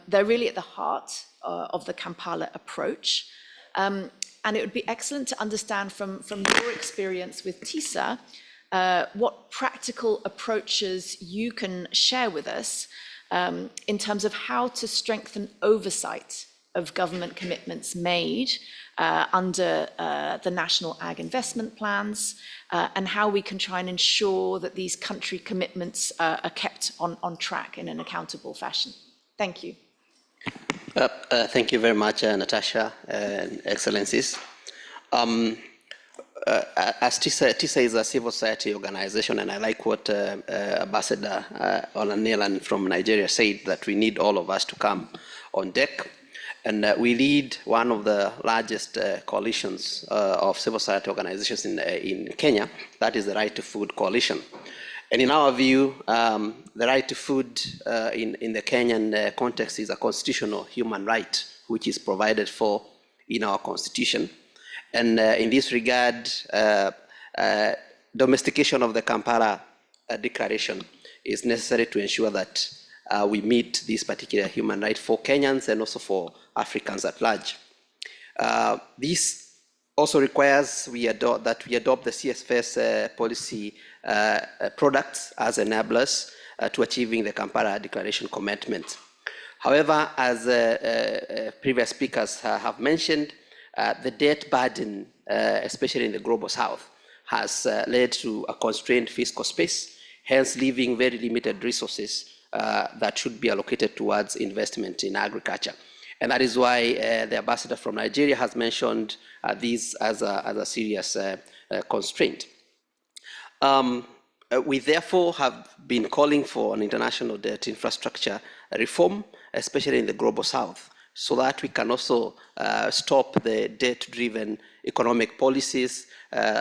they're really at the heart of the Kampala approach. And it would be excellent to understand from your experience with TISA, what practical approaches you can share with us in terms of how to strengthen oversight of government commitments made under the National Ag Investment Plans, and how we can try and ensure that these country commitments are kept on track in an accountable fashion. Thank you. Thank you very much, Natasha and Excellencies. As TISA is a civil society organization, and I like what Ambassador Olanelan from Nigeria said, that we need all of us to come on deck. And we lead one of the largest coalitions of civil society organizations in Kenya, that is the Right to Food Coalition. And in our view, the right to food in the Kenyan context is a constitutional human right, which is provided for in our constitution. And in this regard, domestication of the Kampala Declaration is necessary to ensure that we meet this particular human right for Kenyans and also for Africans at large. This also requires that we adopt the CSFS policy products as enablers to achieving the Kampala Declaration commitment. However, as previous speakers have mentioned, the debt burden, especially in the global south, has led to a constrained fiscal space, hence leaving very limited resources that should be allocated towards investment in agriculture. And that is why the ambassador from Nigeria has mentioned this as a serious constraint. We therefore have been calling for an international debt infrastructure reform, especially in the global south, so that we can also stop the debt-driven economic policies,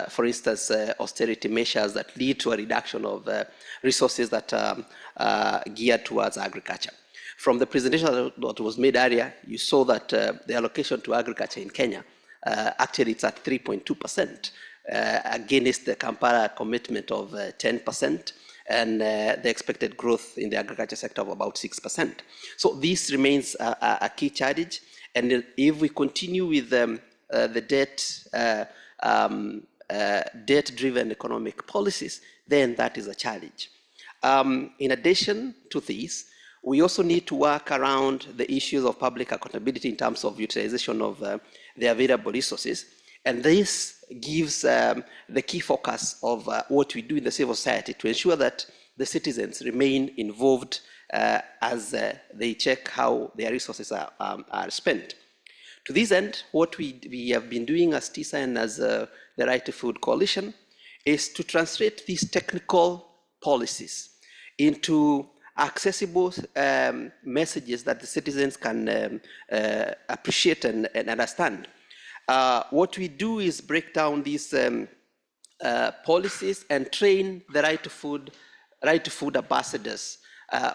for instance, austerity measures that lead to a reduction of resources that are geared towards agriculture. From the presentation that was made earlier, you saw that the allocation to agriculture in Kenya, actually it's at 3.2%, against the Kampala commitment of 10%. and the expected growth in the agriculture sector of about 6%. So this remains a key challenge, and if we continue with the debt-driven economic policies, then that is a challenge. In addition to this, we also need to work around the issues of public accountability in terms of utilization of the available resources. And this gives the key focus of what we do in the civil society to ensure that the citizens remain involved as they check how their resources are spent. To this end, what we have been doing as TISA and as the Right to Food Coalition is to translate these technical policies into accessible messages that the citizens can appreciate and understand. What we do is break down these policies and train the right to food ambassadors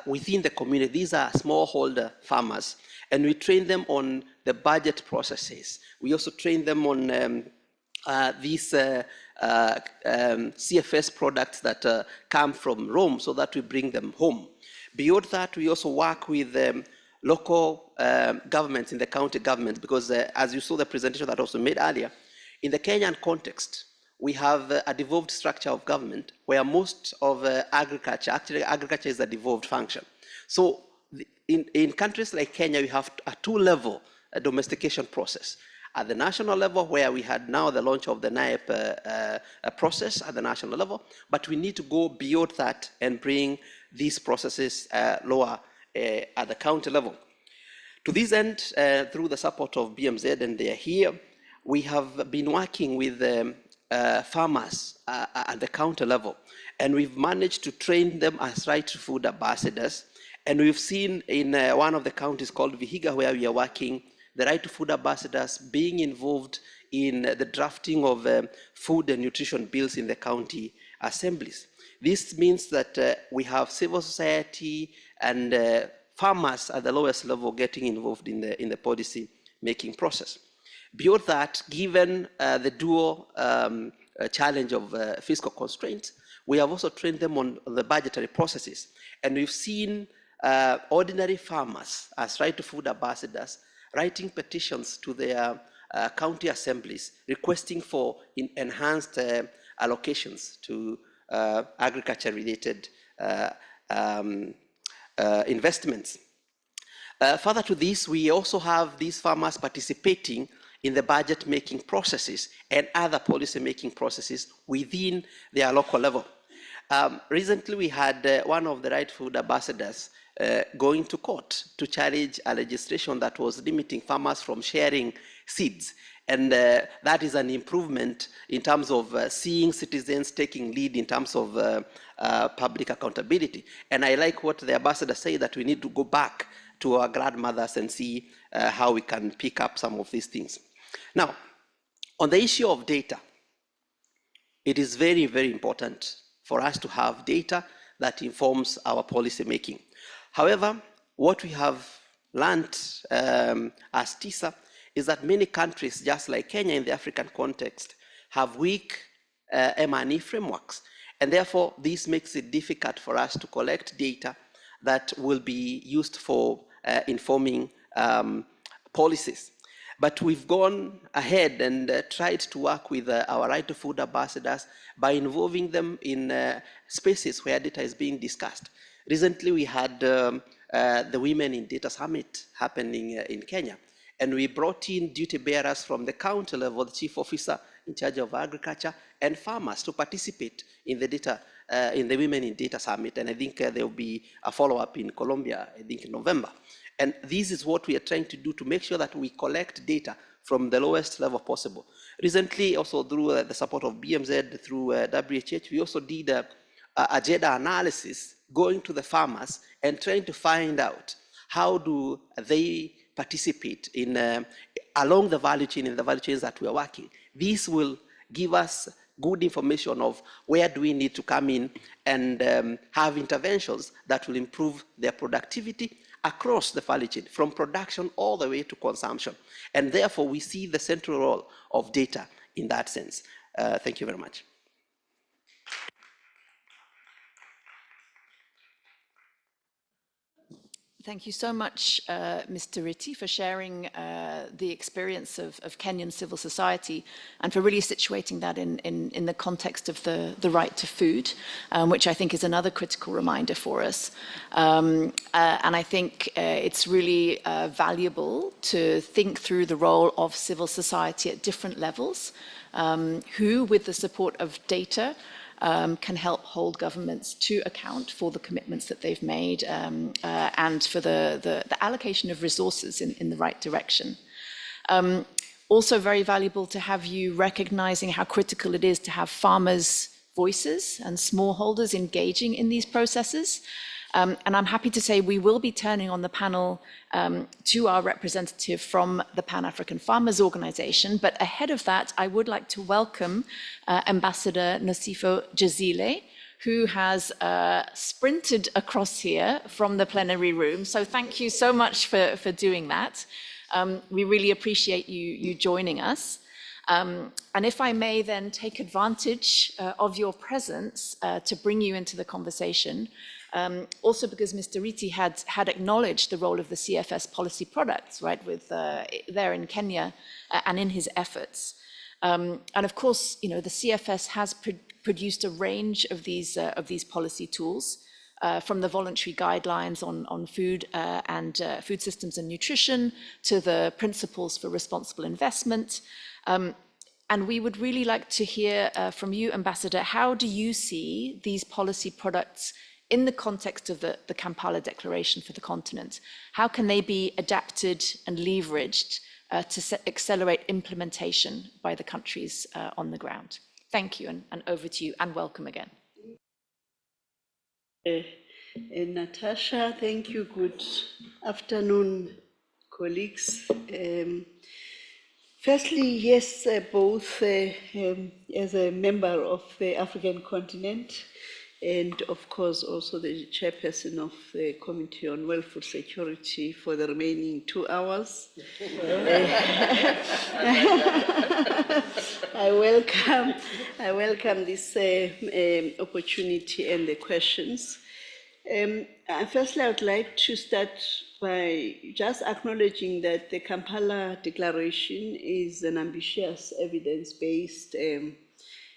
within the community. These are smallholder farmers, and we train them on the budget processes. We also train them on these CFS products that come from Rome, so that we bring them home. Beyond that, we also work with local governments in the county government, because as you saw the presentation that also made earlier, in the Kenyan context, we have a devolved structure of government where most of agriculture, actually agriculture is a devolved function. So in countries like Kenya, we have a two-level domestication process. At the national level, where we had now the launch of the NAEP process at the national level, but we need to go beyond that and bring these processes lower at the county level. To this end, through the support of BMZ, and they are here, we have been working with farmers at the county level, and we've managed to train them as right to food ambassadors. And we've seen in one of the counties called Vihiga, where we are working, the right to food ambassadors being involved in the drafting of food and nutrition bills in the county assemblies. This means that we have civil society and farmers at the lowest level getting involved in the policy making process. Beyond that, given the dual challenge of fiscal constraints, we have also trained them on the budgetary processes. And we've seen ordinary farmers as right to food ambassadors writing petitions to their county assemblies requesting for enhanced allocations to agriculture-related investments. Further to this, we also have these farmers participating in the budget-making processes and other policy-making processes within their local level. Recently, we had one of the right food ambassadors going to court to challenge a legislation that was limiting farmers from sharing seeds. And that is an improvement in terms of seeing citizens taking lead in terms of public accountability. And I like what the ambassador said, that we need to go back to our grandmothers and see how we can pick up some of these things. Now, on the issue of data, it is very, very important for us to have data that informs our policy making. However, what we have learned as TISA is that many countries, just like Kenya in the African context, have weak M&E frameworks. And therefore, this makes it difficult for us to collect data that will be used for informing policies. But we've gone ahead and tried to work with our right to food ambassadors by involving them in spaces where data is being discussed. Recently, we had the Women in Data Summit happening in Kenya, and we brought in duty bearers from the county level, the chief officer in charge of agriculture, and farmers to participate in the data, in the Women in Data Summit. And I think there will be a follow-up in Colombia, I think in November. And this is what we are trying to do to make sure that we collect data from the lowest level possible. Recently, also through the support of BMZ, through WHH, we also did a gender analysis, going to the farmers and trying to find out how do they participate in along the value chain, in the value chains that we are working. This will give us good information of where do we need to come in and have interventions that will improve their productivity across the value chain, from production all the way to consumption. And therefore, we see the central role of data in that sense. Thank you very much. Thank you so much, Mr. Ritti, for sharing the experience of Kenyan civil society and for really situating that in the context of the right to food, which I think is another critical reminder for us. And I think it's really valuable to think through the role of civil society at different levels, who, with the support of data, can help hold governments to account for the commitments that they've made and for the allocation of resources in the right direction. Also very valuable to have you recognizing how critical it is to have farmers' voices and smallholders engaging in these processes. And I'm happy to say we will be turning on the panel to our representative from the Pan-African Farmers Organization. But ahead of that, I would like to welcome Ambassador Nosifo Jazile, who has sprinted across here from the plenary room. So thank you so much for doing that. We really appreciate you joining us. And if I may then take advantage of your presence to bring you into the conversation, also because Mr. Ritti had acknowledged the role of the CFS policy products, right, with there in Kenya and in his efforts. And of course, you know, the CFS has produced a range of these policy tools, from the voluntary guidelines on food and food systems and nutrition to the principles for responsible investment. And we would really like to hear from you, Ambassador, how do you see these policy products in the context of the Kampala Declaration for the continent? How can they be adapted and leveraged to accelerate implementation by the countries on the ground? Thank you, and over to you, and welcome again. Natasha, thank you. Good afternoon, colleagues. Firstly, yes, both as a member of the African continent and of course also the chairperson of the Committee on Welfare Security for the remaining 2 hours. I welcome this opportunity and the questions. Firstly, I would like to start by just acknowledging that the Kampala Declaration is an ambitious, evidence-based,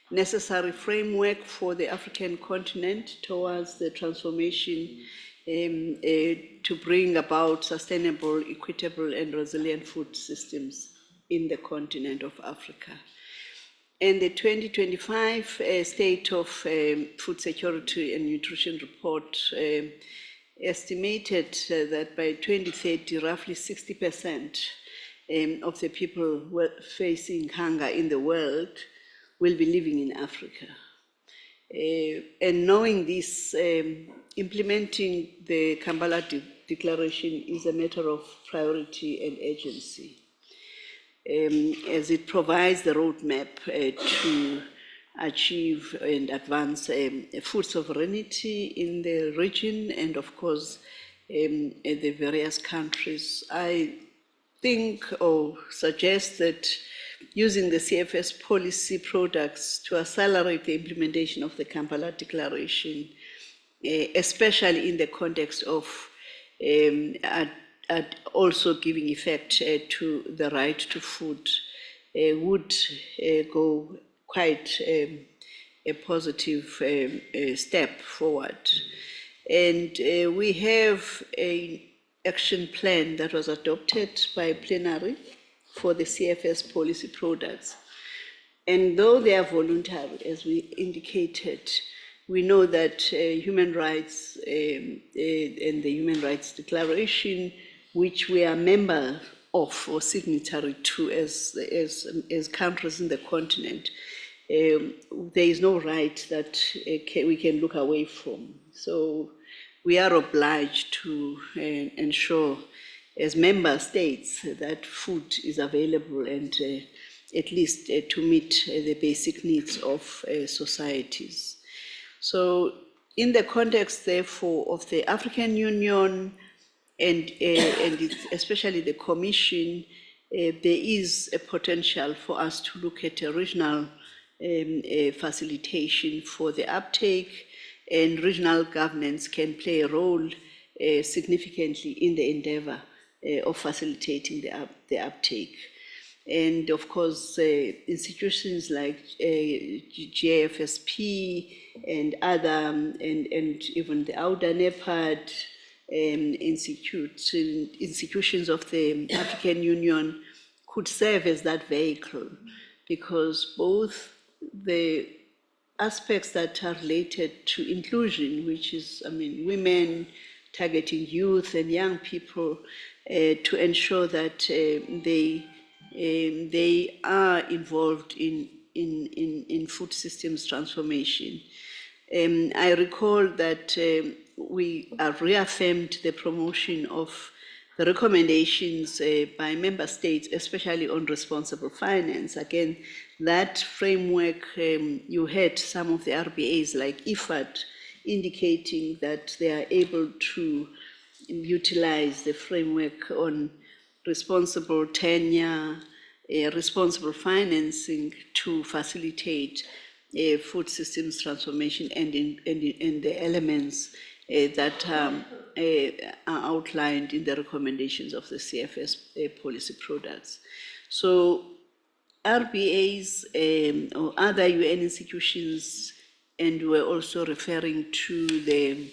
necessary framework for the African continent towards the transformation to bring about sustainable, equitable, and resilient food systems in the continent of Africa. And the 2025 State of Food Security and Nutrition Report estimated that by 2030, roughly 60% of the people facing hunger in the world will be living in Africa. And knowing this, implementing the Kampala Declaration is a matter of priority and urgency, as it provides the roadmap to achieve and advance food sovereignty in the region and, of course, the various countries. I think or suggest that using the CFS policy products to accelerate the implementation of the Kampala Declaration, especially in the context of also giving effect to the right to food, would go quite a positive step forward. And we have an action plan that was adopted by plenary for the CFS policy products. And though they are voluntary, as we indicated, we know that human rights and the Human Rights Declaration, which we are member of or signatory to as countries in the continent, there is no right that we can look away from. So we are obliged to ensure as member states that food is available and at least to meet the basic needs of societies. So in the context, therefore, of the African Union and especially the Commission, there is a potential for us to look at a regional facilitation for the uptake, and regional governments can play a role significantly in the endeavor of facilitating the uptake. And of course, institutions like GAFSP and other, and even the Outer NEPAD institutions of the African Union could serve as that vehicle, because both the aspects that are related to inclusion, which is, women, targeting youth and young people, to ensure that they are involved in food systems transformation. I recall that we have reaffirmed the promotion of the recommendations by member states, especially on responsible finance. Again, that framework, you heard some of the RBAs like IFAD indicating that they are able to utilize the framework on responsible tenure, responsible financing to facilitate food systems transformation and the elements that are outlined in the recommendations of the CFS policy products. So RBAs or other UN institutions, and we're also referring to the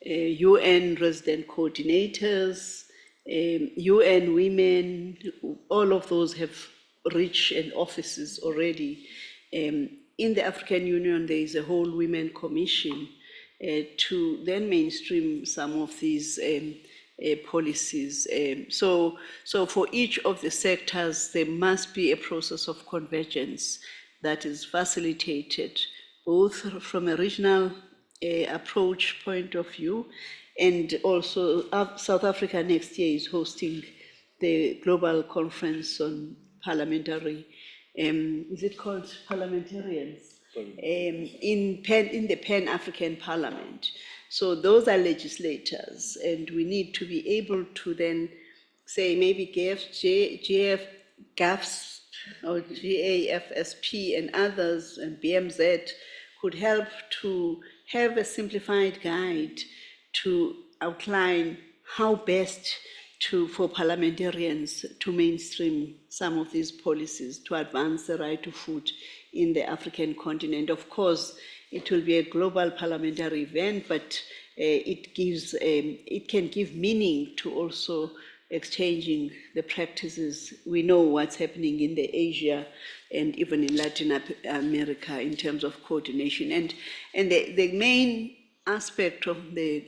UN resident coordinators, UN women, all of those have reach and offices already. In the African Union, there is a whole women commission to then mainstream some of these policies. So for each of the sectors, there must be a process of convergence that is facilitated, both from a regional approach point of view, and also South Africa next year is hosting the Global Conference on Parliamentary, is it called parliamentarians? In the Pan-African Parliament. So those are legislators, and we need to be able to then say maybe GAFS or GAFSP and others and BMZ could help to have a simplified guide to outline how best for parliamentarians to mainstream some of these policies to advance the right to food in the African continent. Of course, it will be a global parliamentary event, but it can give meaning to also exchanging the practices. We know what's happening in the Asia and even in Latin America in terms of coordination. And the main aspect of the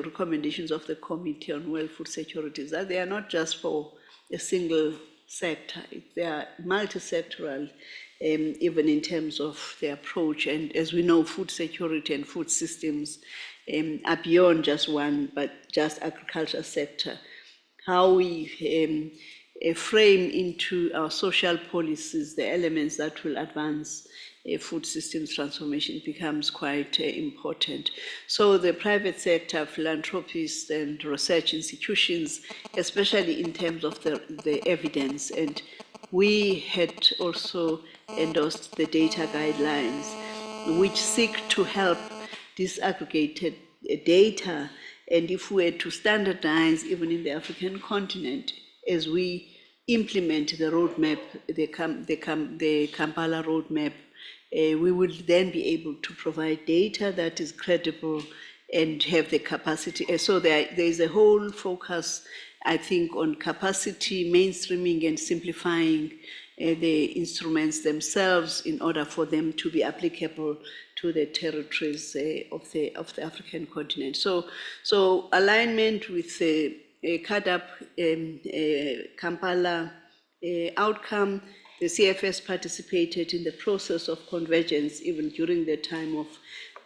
recommendations of the Committee on World Food Security is that they are not just for a single sector. They are multi-sectoral, even in terms of the approach. And as we know, food security and food systems are beyond just one, but just agriculture sector. How we frame into our social policies the elements that will advance food systems transformation becomes quite important. So the private sector, philanthropists and research institutions, especially in terms of the evidence, and we had also endorsed the data guidelines, which seek to help disaggregated data. And if we were to standardize, even in the African continent, as we implement the roadmap, the Kampala roadmap, we will then be able to provide data that is credible and have the capacity. So there is a whole focus, I think, on capacity, mainstreaming and simplifying the instruments themselves in order for them to be applicable to the territories of the African continent. So alignment with the CADAP Kampala outcome. The CFS participated in the process of convergence even during the time of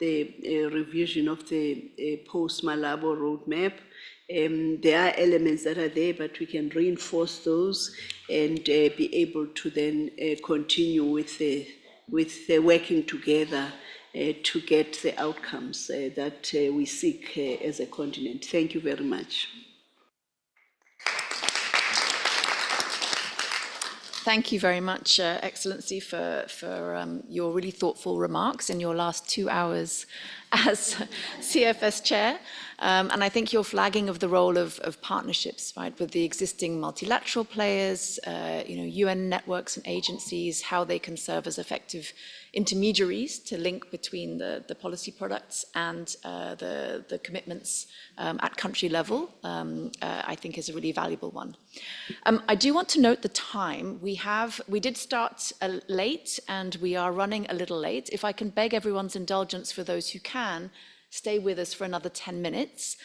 the revision of the post-Malabo roadmap. There are elements that are there, but we can reinforce those and be able to then continue with the working together to get the outcomes that we seek as a continent. Thank you very much. Thank you very much, Excellency, for your really thoughtful remarks in your last 2 hours as CFS chair. And I think you're flagging of the role of partnerships, right, with the existing multilateral players, UN networks and agencies, how they can serve as effective intermediaries to link between the policy products and the commitments at country level, I think is a really valuable one. I do want to note the time. We did start late and we are running a little late. If I can beg everyone's indulgence for those who can, stay with us for another 10 minutes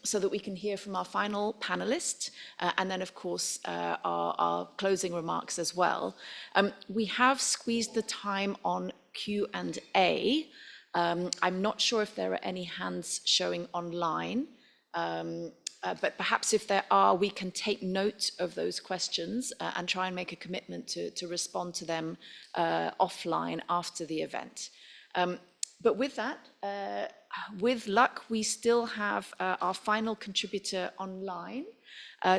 so that we can hear from our final panelist and then, of course, our closing remarks as well. We have squeezed the time on Q&A. I'm not sure if there are any hands showing online, but perhaps if there are, we can take note of those questions and try and make a commitment to respond to them offline after the event. But with that, with luck, we still have our final contributor online,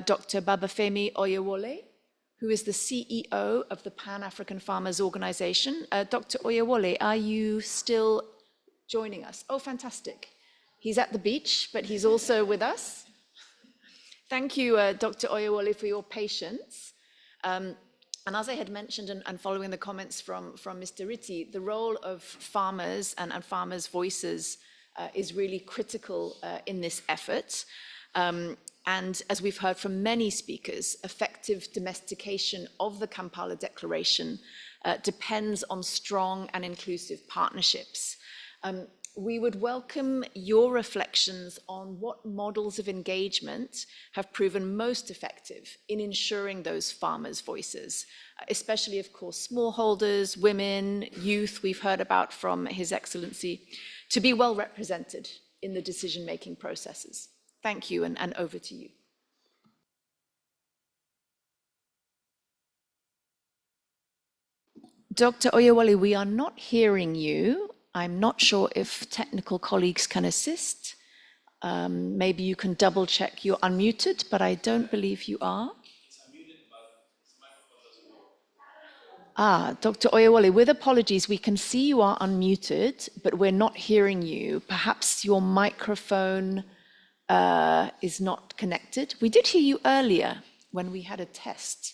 Dr. Babafemi Oyewole, who is the CEO of the Pan-African Farmers Organization. Dr. Oyewole, are you still joining us? Oh, fantastic. He's at the beach, but he's also with us. Thank you, Dr. Oyewole, for your patience. And as I had mentioned, and following the comments from Mr. Ritti, the role of farmers and farmers' voices is really critical in this effort. And as we've heard from many speakers, effective domestication of the Kampala Declaration depends on strong and inclusive partnerships. We would welcome your reflections on what models of engagement have proven most effective in ensuring those farmers' voices, especially, of course, smallholders, women, youth, we've heard about from His Excellency, to be well represented in the decision-making processes. Thank you, and over to you. Dr. Oyewole, we are not hearing you. I'm not sure if technical colleagues can assist. Maybe you can double check you're unmuted, but I don't believe you are. Dr. Oyewole, with apologies, we can see you are unmuted, but we're not hearing you. Perhaps your microphone is not connected. We did hear you earlier when we had a test.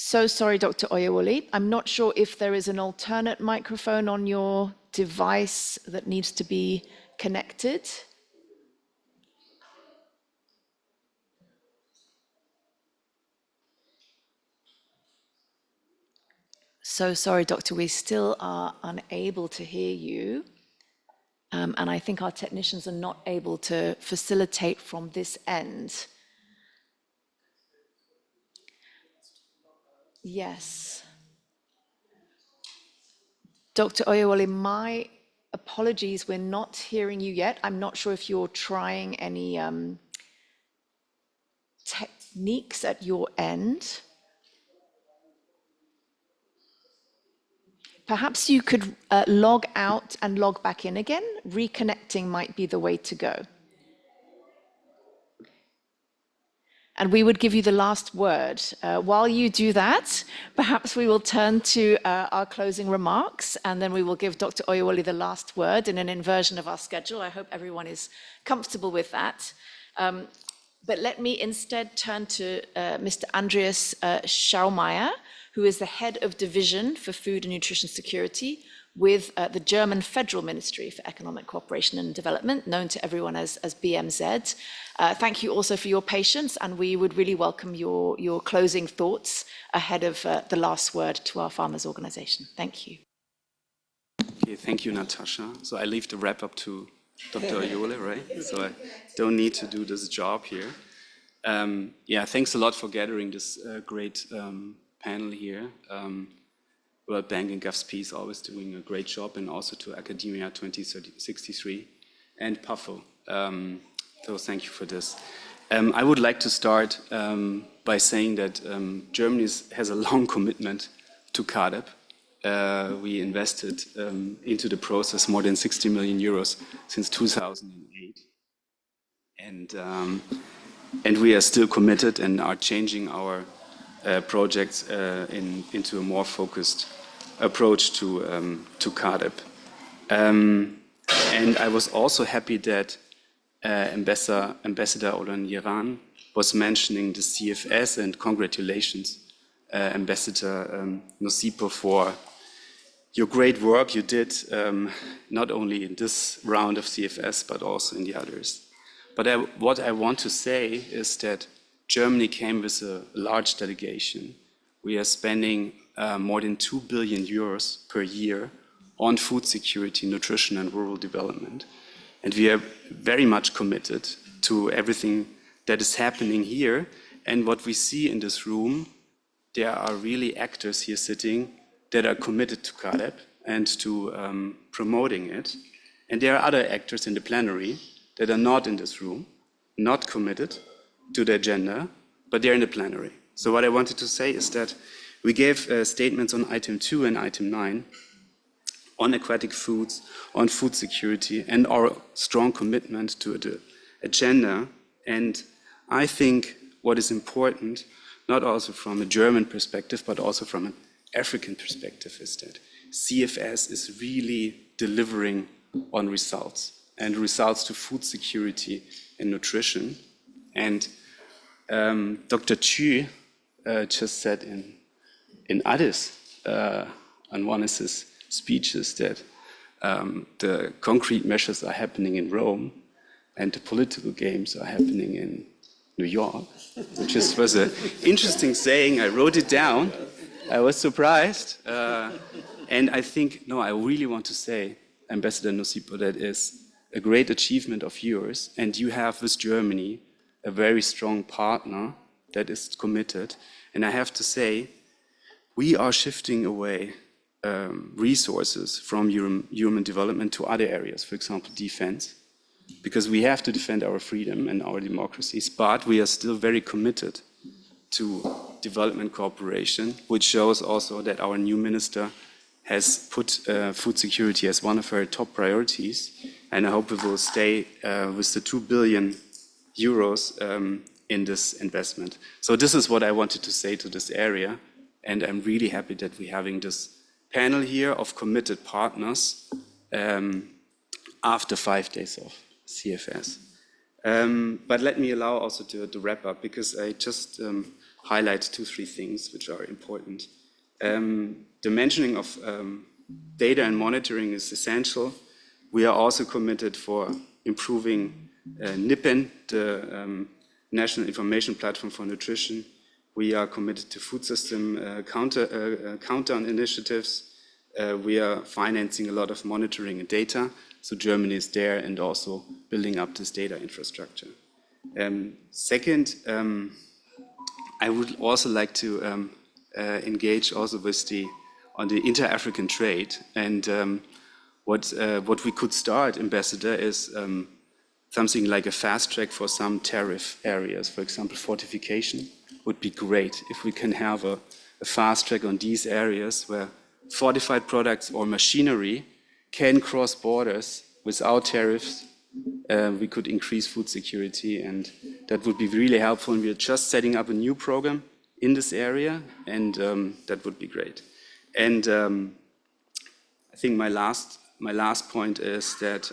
So sorry, Dr. Oyewole. I'm not sure if there is an alternate microphone on your device that needs to be connected. So sorry, Doctor, we still are unable to hear you. And I think our technicians are not able to facilitate from this end. Yes. Dr. Oyewole, my apologies, we're not hearing you yet. I'm not sure if you're trying any techniques at your end. Perhaps you could log out and log back in again. Reconnecting might be the way to go. And we would give you the last word. While you do that, perhaps we will turn to our closing remarks, and then we will give Dr. Oyewole the last word in an inversion of our schedule. I hope everyone is comfortable with that. But let me instead turn to Mr. Andreas Schaumeier, who is the head of division for food and nutrition security with the German Federal Ministry for Economic Cooperation and Development, known to everyone as BMZ. Thank you also for your patience, and we would really welcome your closing thoughts ahead of the last word to our farmers' organization. Thank you. Okay, thank you, Natasha. So I leave the wrap up to Dr. Oyewole, right? So I don't need to do this job here. Yeah, thanks a lot for gathering this great panel here. World Bank and GovSP is always doing a great job, and also to Academia 2063 and PAFO. So thank you for this. I would like to start by saying that Germany has a long commitment to CARDEP. We invested into the process more than 60 million euros since 2008. And we are still committed and are changing our projects into a more focused approach to CARDEP. And I was also happy that Ambassador Olan Yiran was mentioning the CFS, and congratulations, Ambassador Nosipo, for your great work you did, not only in this round of CFS, but also in the others. But what I want to say is that Germany came with a large delegation. We are spending more than 2 billion euros per year on food security, nutrition, and rural development. And we are very much committed to everything that is happening here. And what we see in this room, there are really actors here sitting that are committed to CARDEP and to promoting it. And there are other actors in the plenary that are not in this room, not committed to the agenda, but they're in the plenary. So what I wanted to say is that we gave statements on item 2 and item 9 on aquatic foods, on food security, and our strong commitment to the agenda. And I think what is important, not also from a German perspective, but also from an African perspective, is that CFS is really delivering on results, and results to food security and nutrition. And Dr. Chu just said in Addis, on one of his speeches, that the concrete measures are happening in Rome and the political games are happening in New York, which was an interesting saying. I wrote it down. I was surprised. And I think, no, I really want to say, Ambassador Nosipo, that is a great achievement of yours. And you have with Germany a very strong partner that is committed. And I have to say, we are shifting away resources from human development to other areas, for example, defense, because we have to defend our freedom and our democracies, but we are still very committed to development cooperation, which shows also that our new minister has put food security as one of her top priorities, and I hope we will stay with the 2 billion euros in this investment. So this is what I wanted to say to this area, and I'm really happy that we're having this panel here of committed partners after 5 days of CFS. But let me allow also to wrap up, because I just highlight 2-3 things which are important. The mentioning of data and monitoring is essential. We are also committed for improving NIPN, the National Information Platform for Nutrition. We are committed to food system countdown initiatives. We are financing a lot of monitoring and data. So Germany is there and also building up this data infrastructure. Second, I would also like to engage also with on the inter-African trade. And what we could start, Ambassador, is something like a fast track for some tariff areas. For example, fortification would be great if we can have a fast track on these areas where fortified products or machinery can cross borders without tariffs. We could increase food security, and that would be really helpful. And we are just setting up a new program in this area, and that would be great. And I think my last point is that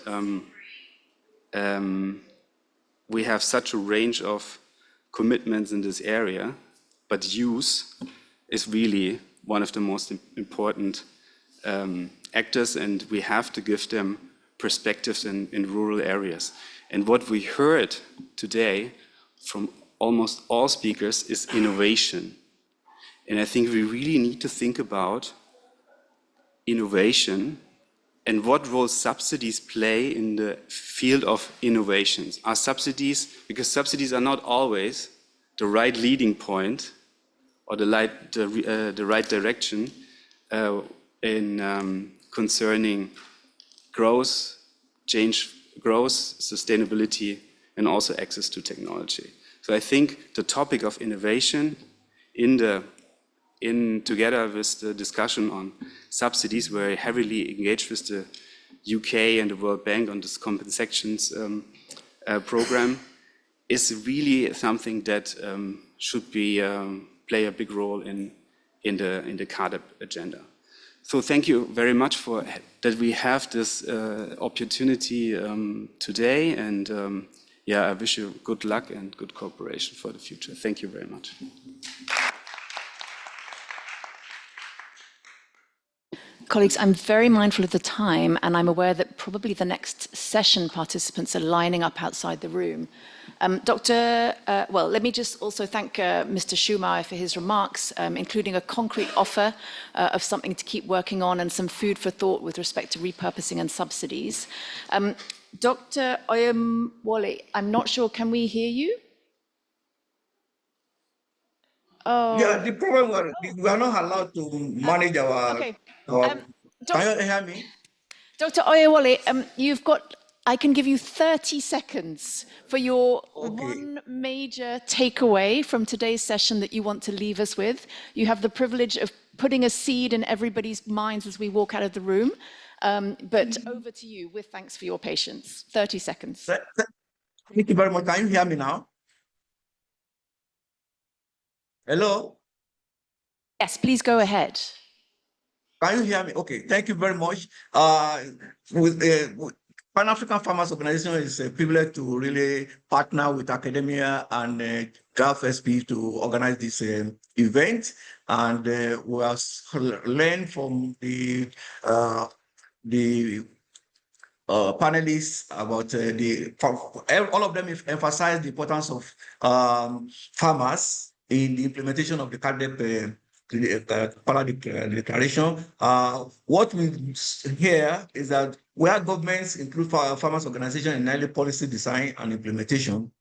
we have such a range of commitments in this area, but use is really one of the most important actors, and we have to give them perspectives in rural areas. And what we heard today from almost all speakers is innovation. And I think we really need to think about innovation and what role subsidies play in the field of innovations. Are subsidies, because subsidies are not always the right leading point or the right direction in concerning growth, sustainability, and also access to technology. So I think the topic of innovation together with the discussion on subsidies, we're heavily engaged with the UK and the World Bank on this compensations program, is really something that should be play a big role in the CARDEP agenda. So thank you very much for that we have this opportunity today, and yeah, I wish you good luck and good cooperation for the future. Thank you very much. Colleagues, I'm very mindful of the time, and I'm aware that probably the next session participants are lining up outside the room. Let me just also thank Mr. Schumacher for his remarks, including a concrete offer of something to keep working on and some food for thought with respect to repurposing and subsidies. Dr. Oyemwole, I'm not sure, can we hear you? Oh. Yeah, the problem was we are not allowed to manage our. Okay. Can you hear me? Dr. Oyewole, I can give you 30 seconds for your one major takeaway from today's session that you want to leave us with. You have the privilege of putting a seed in everybody's minds as we walk out of the room. But over to you with thanks for your patience. 30 seconds. Thank you very much. Can you hear me now? Hello? Yes, please go ahead. Can you hear me? Okay, thank you very much. Pan-African Farmers Organization is a privilege to really partner with academia and GAF-SP to organize this event. And we have learned from the panelists about all of them emphasize the importance of farmers in the implementation of the CARDEP Kampala Declaration. What we hear is that where governments include farmers' organization in early policy design and implementation,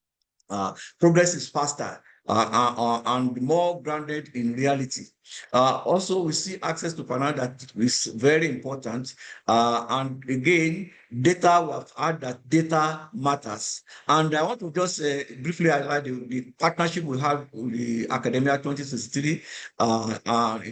progress is faster and more grounded in reality. Also, we see access to finance that is very important. And again, data, we have heard that data matters. And I want to just briefly highlight the partnership we have with the Academia 2063,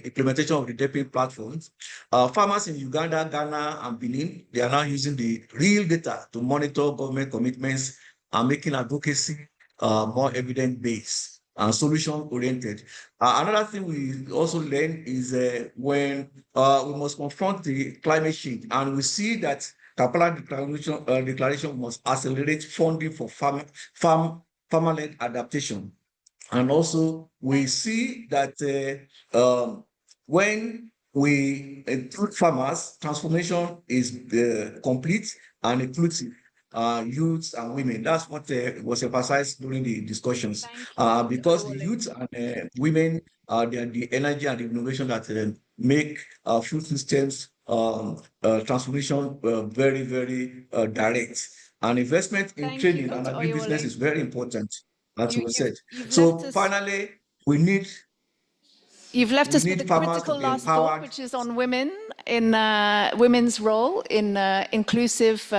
implementation of the DEPI platforms. Farmers in Uganda, Ghana, and Benin, they are now using the real data to monitor government commitments and making advocacy more evidence-based and solution-oriented. Another thing we also learn is when we must confront the climate change, and we see that Kampala Declaration must accelerate funding for farmer-led adaptation. And also, we see that when we include farmers, transformation is complete and inclusive. Youths and women. That's what was emphasized during the discussions. Because the youth and women are the energy and the innovation that make food systems transformation very, very direct. And investment in training and agribusiness is very important, as we said. So finally, we need. You've left us with a critical last thought, which is on women in women's role in inclusive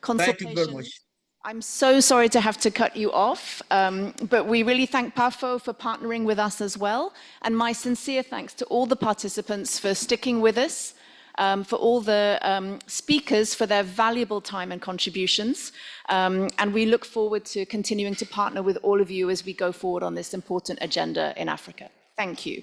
consultation. Thank you very much. I'm so sorry to have to cut you off, but we really thank PAFO for partnering with us as well. And my sincere thanks to all the participants for sticking with us, for all the speakers for their valuable time and contributions. And we look forward to continuing to partner with all of you as we go forward on this important agenda in Africa. Thank you.